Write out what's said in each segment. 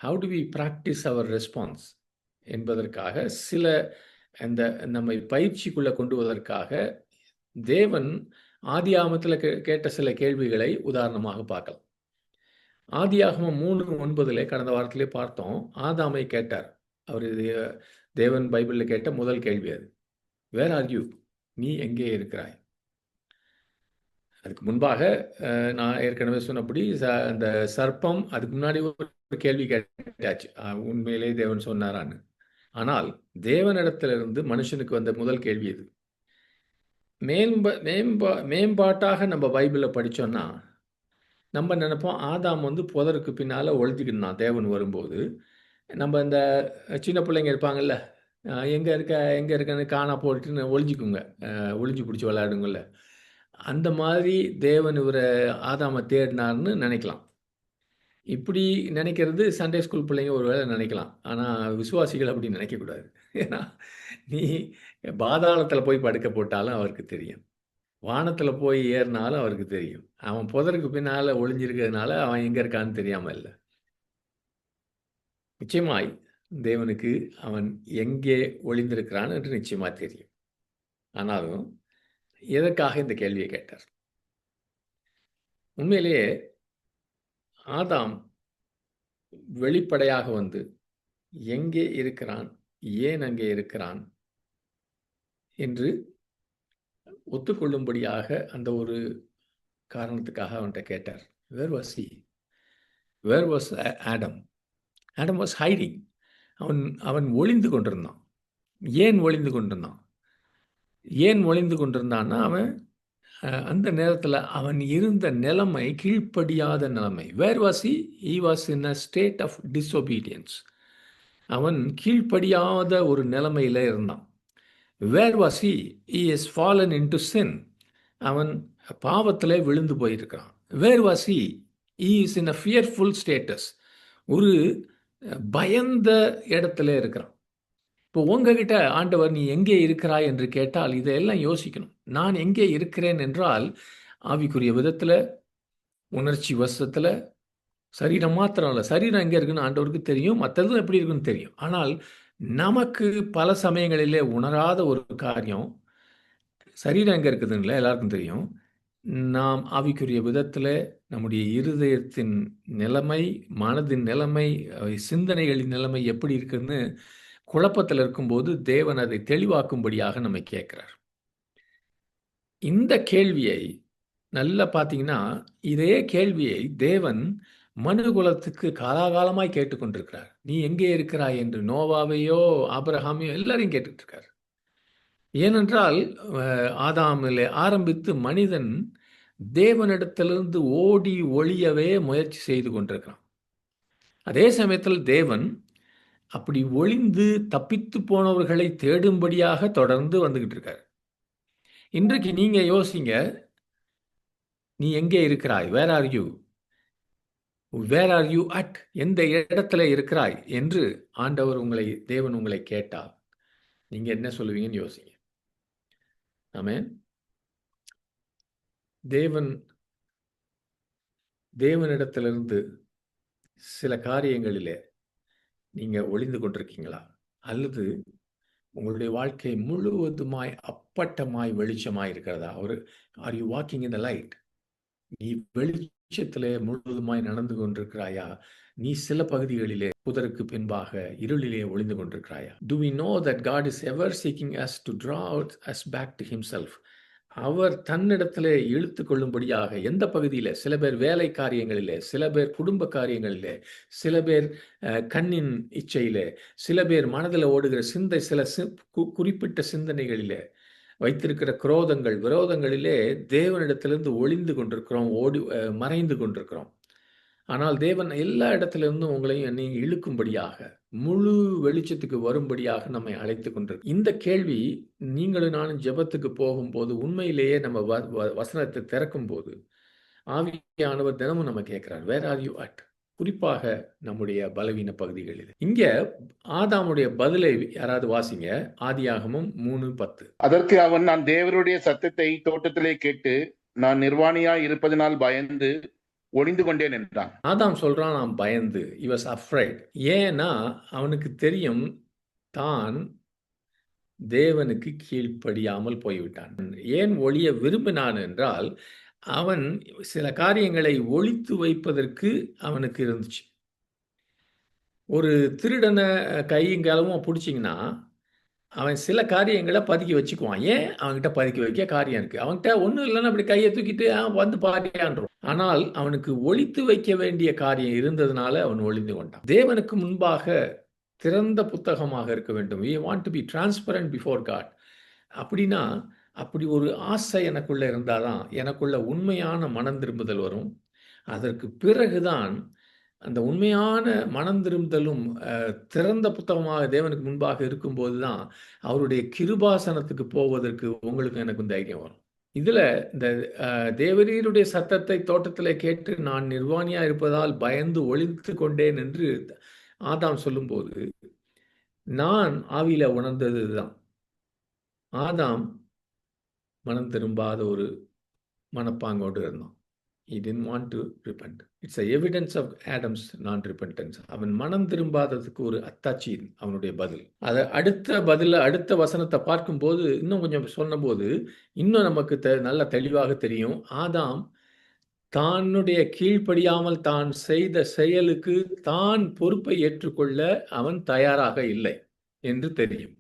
Have do we practise our response என்பதற்காக சில அந்த நம்மை பயிற்சிக்குள்ள கொண்டு வருவதற்காக தேவன் ஆதியாகமத்துல கேட்ட சில கேள்விகளை உதாரணமாக பார்க்கலாம். ஆதியாகமம் 3:9 கடந்த வாரத்திலே பார்த்தோம். ஆதாமை கேட்டார். அவரு தேவன் பைபிள்ல கேட்ட முதல் கேள்வி அது. Where are you? நீ எங்கே இருக்கிறாய்? அதுக்கு முன்பாக நான் ஏற்கனவே சொன்னபடி அந்த சர்ப்பம் அதுக்கு முன்னாடி ஒரு கேள்வி கேட்டாச்சு. உண்மையிலே தேவன் சொன்னாரான்னு. ஆனால் தேவனிடத்திலிருந்து மனுஷனுக்கு வந்த முதல் கேள்வி இது. மேம்பாட்டாக நம்ம பைபிள படிச்சோம்னா, நம்ம நினைப்போம் ஆதாம் வந்து புதருக்கு பின்னால ஒளிஞ்சுக்கிட்டான் தேவன் வரும்போது. நம்ம இந்த சின்ன பிள்ளைங்க இருப்பாங்கல்ல, எங்க இருக்க எங்க இருக்கன்னு காணா போட்டுன்னு ஒளிஞ்சுக்குங்க. ஒளிஞ்சு பிடிச்சு விளையாடுங்கல்ல. அந்த மாதிரி தேவன் இவர ஆதாம தேடினார்ன்னு நினைக்கலாம். இப்படி நினைக்கிறது சண்டே ஸ்கூல் பிள்ளைங்க ஒரு வேளை நினைக்கலாம். ஆனா விசுவாசிகள் அப்படி நினைக்கக்கூடாது. ஏன்னா, நீ பாதாளத்தில போய் படுக்க போட்டாலும் அவருக்கு தெரியும். வானத்தில போய் ஏறினாலும் அவருக்கு தெரியும். அவன் புதருக்கு பின்னால ஒளிஞ்சிருக்கிறதுனால அவன் எங்க இருக்கான்னு தெரியாம இல்ல. நிச்சயமாய் தேவனுக்கு அவன் எங்கே ஒளிந்திருக்கிறான் என்று நிச்சயமா தெரியும். ஆனாலும் எதற்காக இந்த கேள்வியை கேட்டார்? உண்மையிலேயே ஆதாம் வெளிப்படையாக வந்து எங்கே இருக்கிறான்? ஏன் அங்கே இருக்கிறான்? என்று ஒத்துக்கொள்ளும்படியாக அந்த ஒரு காரணத்துக்காக அவன்ட்ட கேட்டார். Where was he? Where was Adam? Adam was hiding. அவன் ஒளிந்து கொண்டிருந்தான். ஏன் ஒளிந்து கொண்டிருந்தான்? ஏன் ஒளிந்து கொண்டிருந்தான்னா, அவன் அந்த நேரத்தில் அவன் இருந்த நிலைமை கீழ்ப்படியாத நிலைமை. Where was he? He was in a state of disobedience. அவன் கீழ்ப்படியாத ஒரு நிலைமையில் இருந்தான். Where was he? He is fallen into sin. அவன் பாவத்திலே விழுந்து போயிருக்கிறான். Where was he? He is in a fearful status. ஒரு பயந்த இடத்துல இருக்கிறான். இப்போ உங்ககிட்ட ஆண்டவர் நீ எங்கே இருக்கிறாய் என்று கேட்டால் இதையெல்லாம் யோசிக்கணும். நான் எங்கே இருக்கிறேன் என்றால் ஆவிக்குரிய விதத்தில், உணர்ச்சி வசத்தில், சரீரம் மாத்திரம் இல்லை. சரீரம் எங்கே இருக்குன்னு ஆண்டவருக்கு தெரியும். மற்றதும் எப்படி இருக்குன்னு தெரியும். ஆனால் நமக்கு பல சமயங்களிலே உணராத ஒரு காரியம், சரீரம் எங்கே இருக்குதுன்னு எல்லாருக்கும் தெரியும். நாம் ஆவிக்குரிய விதத்தில் நம்முடைய இருதயத்தின் நிலைமை, மனதின் நிலைமை, சிந்தனைகளின் நிலைமை எப்படி இருக்குன்னு குழப்பத்தில் இருக்கும்போது தேவன் அதை தெளிவாக்கும்படியாக நம்மை கேட்கிறார். இந்த கேள்வியை நல்லா பார்த்தீங்கன்னா, இதே கேள்வியை தேவன் மனுகுலத்துக்கு காலாகாலமாய் கேட்டுக்கொண்டிருக்கிறார். நீ எங்கே இருக்கிறாய் என்று நோவாவையோ ஆபிரகாமையோ எல்லாரையும் கேட்டுட்டு இருக்கார். ஏனென்றால் ஆதாமிலே ஆரம்பித்து மனிதன் தேவனிடத்திலிருந்து ஓடி ஒளியவே முயற்சி செய்து கொண்டிருக்கிறான். அதே சமயத்தில் தேவன் அப்படி ஒளிந்து தப்பித்து போனவர்களை தேடும்படியாக தொடர்ந்து வந்துகிட்டு இருக்கார். இன்றைக்கு நீங்க யோசிங்க, நீ எங்கே இருக்கிறாய்? Where are you? Where are you at? எந்த இடத்துல இருக்கிறாய் என்று தேவன் உங்களை கேட்டால் நீங்க என்ன சொல்லுவீங்கன்னு யோசிங்க. ஆமென். தேவனிடத்திலிருந்து சில காரியங்களிலே நீங்க ஒளிந்து கொண்டிருக்கீங்களா? அல்லது உங்களுடைய வாழ்க்கை முழுவதுமாய் அப்பட்டமாய் வெளிச்சமாய் இருக்கிறதா? Are you walking in the light? நீ வெளிச்சத்திலே முழுவதுமாய் நடந்து கொண்டிருக்கிறாயா? நீ சில பகுதிகளிலே புதருக்கு பின்பாக இருளிலே ஒளிந்து கொண்டிருக்கிறாயா? Do we know that God is ever seeking us to draw us back to himself? அவர் தன்னிடத்திலே இழுத்து கொள்ளும்படியாக எந்த பகுதியில்? சில பேர் வேலை காரியங்களிலே, சில பேர் குடும்ப காரியங்களிலே, சில பேர் கண்ணின் இச்சையிலே, சில பேர் மனதில் ஓடுகிற சிந்தை, சில குறிப்பிட்ட சிந்தனைகளிலே வைத்திருக்கிற குரோதங்கள், விரோதங்களிலே தேவனிடத்திலிருந்து ஒளிந்து கொண்டிருக்கிறோம், மறைந்து கொண்டிருக்கிறோம். ஆனால் தேவன் எல்லா இடத்திலிருந்தும் உங்களையும் என்னையும் இழுக்கும்படியாக, முழு வெளிச்சத்துக்கு வரும்படியாக நம்மை அழைத்து கொண்டிருக்கு. இந்த கேள்வி நீங்களும் நானும் ஜெபத்துக்கு போகும்போது உண்மையிலேயே நம்ம வசனத்தை திறக்கும் போது ஆவியானவர் தினமும் நம்ம கேட்கிறார், வேர் ஆர் யூ அட்? குறிப்பாக நம்முடைய பலவீன பகுதிகளில். இங்க ஆதாமுடைய பதிலை யாராவது வாசிங்க. ஆதியாகமம் 3:10. அதற்கு அவன், நான் தேவருடைய சத்தத்தை தோட்டத்திலே கேட்டு நான் நிர்வாணியாய் இருப்பதனால் பயந்து ஒளிந்து கொண்டேன் என்றான். ஆதாம் சொல்றான், நான் பயந்து. he was afraid. ஏன்னா அவனுக்கு தெரியும் தான் தேவனுக்கு கீழ்ப்படியாமல் போய்விட்டான். ஏன் ஒளிய விரும்பினான் என்றால், அவன் சில காரியங்களை ஒளித்து வைப்பதற்கு அவனுக்கு இருந்துச்சு. ஒரு திருடன கையும் களவுமா புடிச்சீங்கன்னா, அவன் சில காரியங்கள பதுக்கி வச்சுக்குவான். ஏன்? அவன்கிட்ட பதுக்கி வைக்க காரியம் இருக்கு. அவன்கிட்ட ஒண்ணும் இல்லன்னா அப்படி கைய தூக்கிட்டு, வந்து பாருய்யான்றுவான். ஆனால் அவனுக்கு ஒளித்து வைக்க வேண்டிய காரியம் இருந்ததுனால அவன் ஒளிந்து கொண்டான். தேவனுக்கு முன்பாக திறந்த புத்தகமாக இருக்க வேண்டும். we want to be transparent before God. அப்படின்னா, அப்படி ஒரு ஆசை எனக்குள்ள இருந்தா தான், எனக்குள்ள உண்மையான மனம் திரும்புதல் வரும். அதற்கு பிறகு தான் அந்த உண்மையான மனம் திரும்புதலும் திறந்த புத்தகமாக தேவனுக்கு முன்பாக இருக்கும்போது தான், அவருடைய கிருபாசனத்துக்கு போவதற்கு உங்களுக்கும் எனக்கும் தைரியம் வரும். இதுல இந்த தேவரீருடைய சத்தத்தை தோட்டத்திலே கேட்டு நான் நிர்வாணியா இருப்பதால் பயந்து ஒளித்துக் கொண்டேன் என்று ஆதாம் சொல்லும்போது, நான் ஆவியில உணர்ந்தது இதுதான். ஆதாம் மனம் திரும்பாத ஒரு மனப்பாங்கோடு இருந்தான். he didn't want to repent. It's a evidence of Adam's non-repentance. அவன் மனம் திரும்பாததுக்கு ஒரு அத்தாட்சி அவனுடைய பதில். அத அடுத்த வசனத்தை பார்க்கும்போது இன்னும் கொஞ்சம் சொன்னபோது இன்னும் நமக்கு நல்ல தெளிவாக தெரியும். ஆதாம் தன்னுடைய கீழ்ப்படியாமல் தான் செய்த செயலுக்கு தான் பொறுப்பை ஏற்றுக்கொள்ள அவன் தயாராக இல்லை என்று தெரியும்.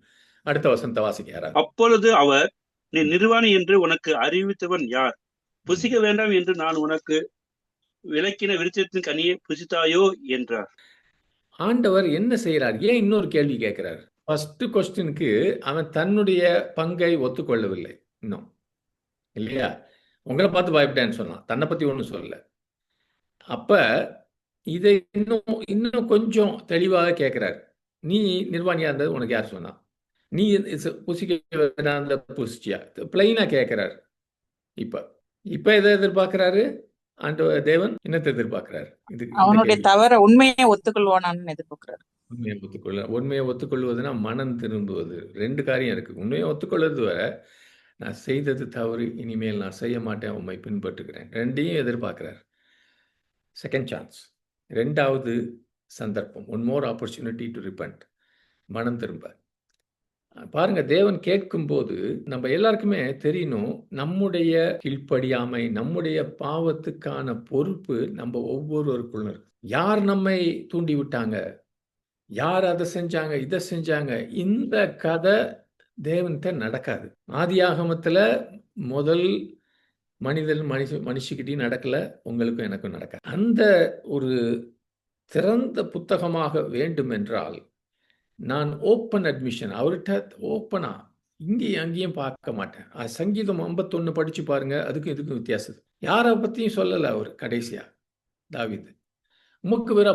அடுத்த வசனத்தை வாசிக்க யாராவது. அப்பொழுது அவர், நீ நிர்வாணி என்று உனக்கு அறிவித்தவன் யார்? புசிக்க வேண்டாம் என்று நான் உனக்கு விளக்கின விருட்சத்தின் கனியை புசித்தாயோ என்றார். ஆண்டவர் என்ன செய்கிறார்? ஏன் இன்னொரு கேள்வி கேட்கிறார்? ஃபர்ஸ்ட் கொஸ்டினுக்கு அவன் தன்னுடைய பங்கை ஒத்துக்கொள்ளவில்லை இன்னும், இல்லையா? உங்களை பார்த்து பயப்பட்டேன்னு சொன்னான், தன்னை பத்தி ஒன்றும் சொல்லல. அப்ப இதை இன்னும் கொஞ்சம் தெளிவாக கேட்கிறார். நீ நிர்வாணியா இருந்தது உனக்கு யார் சொன்னா? நீ புசிக்க புசிச்சியா? பிளைனா கேட்கிறார். இப்ப எதை எதிர்பார்க்கிறாரு ஆண்டவர்? தேவன் என்னத்தை எதிர்பார்க்கிறார்? அவனுடைய தவற உண்மையை ஒத்துக்கொள்வானான்னு எதிர்பார்க்கிறார். உண்மையை ஒத்துக்கொள்வதுன்னா மனம் திரும்புவது. 2 காரியம் இருக்கு. உண்மையை ஒத்துக்கொள்வது வர, நான் செய்தது தவறு, இனிமேல் நான் செய்ய மாட்டேன், உண்மை பின்பற்றுகிறேன். 2யும் எதிர்பார்க்கிறார். செகண்ட் சான்ஸ், 2வது சந்தர்ப்பம், one more opportunity to repent, மனம் திரும்ப. பாருங்க, தேவன் கேட்கும்போது நம்ம எல்லாருக்குமே தெரியணும், நம்முடைய கீழ்ப்படியாமை, நம்முடைய பாவத்துக்கான பொறுப்பு நம்ம ஒவ்வொருவருக்குள்ள இருக்கு. யார் நம்மை தூண்டி விட்டாங்க, யார் அதை செஞ்சாங்க, இதை செஞ்சாங்க, இந்த கதை தேவன்கிட்ட நடக்காது. ஆதியாகமத்துல முதல் மனுஷிக்கிட்டையும் நடக்கல, உங்களுக்கும் எனக்கும் நடக்காது. அந்த ஒரு திறந்த புத்தகமாக வேண்டும் என்றால் நான் ஓப்பன் அட்மிஷன், அவர்கிட்ட ஓப்பனா இங்கேயும் அங்கேயும் பார்க்க மாட்டேன். சங்கீதம் 51 படிச்சு பாருங்க, அதுக்கும் இதுக்கும் வித்தியாசம். யாரை பத்தியும் சொல்லல அவர் கடைசியா தாவீது.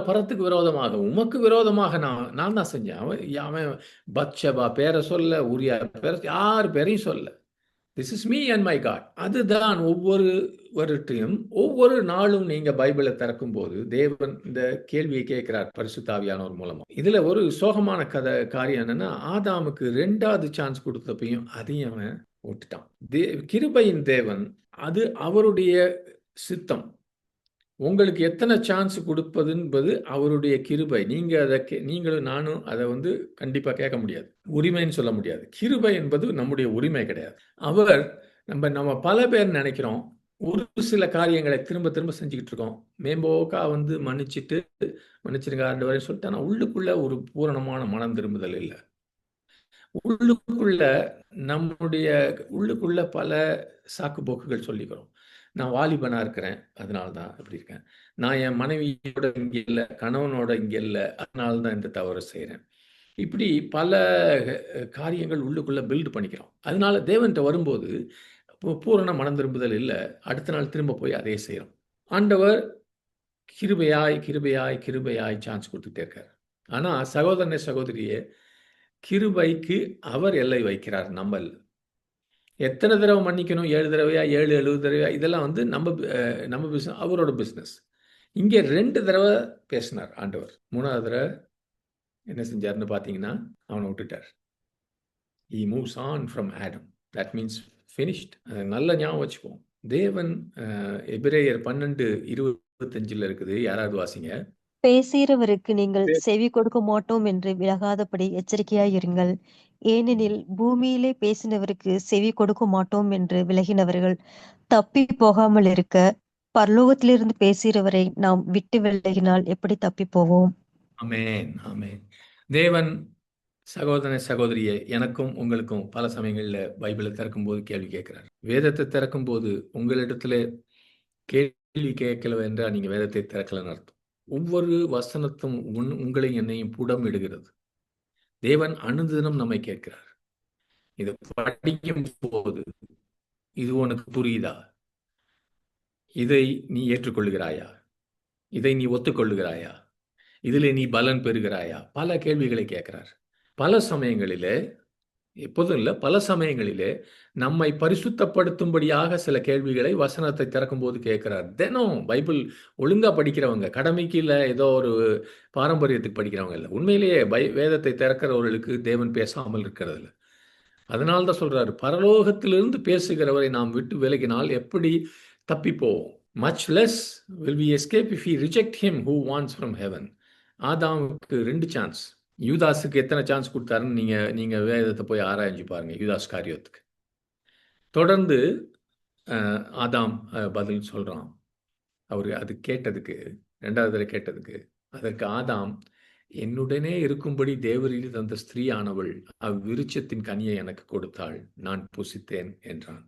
பரத்துக்கு விரோதமாக, உமக்கு விரோதமாக நான் தான் செஞ்சேன். அவன் பத்ஷபா பேரை சொல்ல, உரியா பேரை, யார் பேரையும் சொல்ல. This is me and my God. அதுதான் ஒவ்வொருவர்கிட்டையும் ஒவ்வொரு நாளும் நீங்க பைபிளை திறக்கும் போது தேவன் இந்த கேள்வியை கேட்கிறார் பரிசுத்த ஆவியானவர் மூலமா. இதுல ஒரு சோகமான காரியம் என்னன்னா, ஆதாமுக்கு 2வது சான்ஸ் கொடுத்தப்பையும் அதையும் அவன் விட்டுட்டான். கிருபையின் தேவன், அது அவருடைய சித்தம். உங்களுக்கு எத்தனை சான்ஸ் கொடுப்பது என்பது அவருடைய கிருபை. நீங்களும் நானும் அதை கண்டிப்பா கேட்க முடியாது, உரிமைன்னு சொல்ல முடியாது. கிருபை என்பது நம்முடைய உரிமை கிடையாது. அவர் நம்ம பல பேர் நினைக்கிறோம், ஒரு சில காரியங்களை திரும்ப திரும்ப செஞ்சுக்கிட்டு இருக்கோம். மேம்போக்கா மன்னிச்சிருங்க ஆண்டவரே சொல்லிட்டு, ஆனால் உள்ளுக்குள்ள ஒரு பூரணமான மனம் திரும்புதல் இல்லை. உள்ளுக்குள்ள பல சாக்கு போக்குகள் சொல்லிக்கிறோம். நான் வாலிபனா இருக்கிறேன், அதனால தான் இப்படி இருக்கேன். நான் என் மனைவியோட இங்கே இல்லை, கணவனோட இங்கே இல்லை, அதனால தான் இந்த தவறு செய்கிறேன். இப்படி பல காரியங்கள் உள்ளுக்குள்ள பில்டு பண்ணிக்கிறோம். அதனால தேவன்கிட்ட வரும்போது பூரண மனம் திரும்புதல் இல்லை. அடுத்த நாள் திரும்ப போய் அதே செய்கிறோம். ஆண்டவர் கிருபையாய் கிருபையாய் கிருபையாய் சான்ஸ் கொடுத்துட்டே இருக்கார். ஆனால் சகோதரனே சகோதரியே, கிருபைக்கு அவர் எல்லை வைக்கிறார், நம்ம இல்லை. எத்தனை தடவை மன்னிக்கணும்? 7 தடவையா, 70 தடவையா? இதெல்லாம் நம்ம பிஸ்னஸ், அவரோட பிஸ்னஸ். இங்கே 2 தடவை பேசினார் ஆண்டவர். 3வது தடவை என்ன செஞ்சார்னு பார்த்தீங்கன்னா, அவனை விட்டுட்டார். He moves on from Adam. That means finished. அதை நல்ல ஞாபகம் வச்சுப்போம். தேவன் எபிரேயர் 12:25 இருக்குது. யாராவது வாசிங்க. பேசுகிறவருக்கு நீங்கள் செவி கொடுக்க மாட்டோம் என்று விலகாதபடி எச்சரிக்கையாயிருங்கள். ஏனெனில் பூமியிலே பேசினவருக்கு செவி கொடுக்க மாட்டோம் என்று விலகினவர்கள் தப்பி போகாமல் இருக்க, பரலோகத்திலிருந்து பேசுகிறவரை நாம் விட்டு விலகினால் எப்படி தப்பி போவோம்? ஆமென், ஆமென். தேவன் சகோதர சகோதரியே, எனக்கும் உங்களுக்கும் பல சமயங்கள்ல பைபிளை திறக்கும்போது கேள்வி கேட்கிறார். வேதத்தை திறக்கும்போது உங்களிடத்துல கேள்வி கேட்கல என்றால் நீங்க வேதத்தை திறக்கலன்னு அர்த்தம். ஒவ்வொரு வசனத்தும் உங்களையும் என்னையும் புடம் இடுகிறது. தேவன் அனுதினம் நம்மை கேட்கிறார். இதை படிக்கும் போது இது உனக்கு புரியுதா? இதை நீ ஏற்றுக்கொள்கிறாயா? இதை நீ ஒத்துக்கொள்ளுகிறாயா? இதிலே நீ பலன் பெறுகிறாயா? பல கேள்விகளை கேட்கிறார். பல சமயங்களிலே, எப்போதும் இல்லை, பல சமயங்களிலே நம்மை பரிசுத்தப்படுத்தும்படியாக சில கேள்விகளை வசனத்தை திறக்கும்போது கேட்கிறார். தினம் பைபிள் ஒழுங்கா படிக்கிறவங்க, கடமைக்கு இல்லை ஏதோ ஒரு பாரம்பரியத்துக்கு படிக்கிறவங்க இல்லை, உண்மையிலேயே வேதத்தை திறக்கிறவர்களுக்கு தேவன் பேசாமல் இருக்கிறது இல்லை. அதனால்தான் சொல்றாரு, பரலோகத்திலிருந்து பேசுகிறவரை நாம் விட்டு விலகினால் எப்படி தப்பிப்போம்? much less will we escape if we reject him who wants from heaven. ஆதாமுக்கு 2 சான்ஸ். யூதாஸுக்கு எத்தனை சான்ஸ் கொடுத்தாருன்னு நீங்க வேதத்தை போய் ஆராய்ஞ்சு பாருங்க. யூதாஸ் காரியத்துக்கு தொடர்ந்து ஆதாம் பதில் சொல்றான். அவரு அது கேட்டதுக்கு, 2வது தடவை கேட்டதுக்கு, அதற்கு ஆதாம், என்னுடனே இருக்கும்படி தேவரீர் தந்த ஸ்திரீ ஆனவள் அவ்விருட்சத்தின் கனியை எனக்கு கொடுத்தாள், நான் புசித்தேன் என்றான்.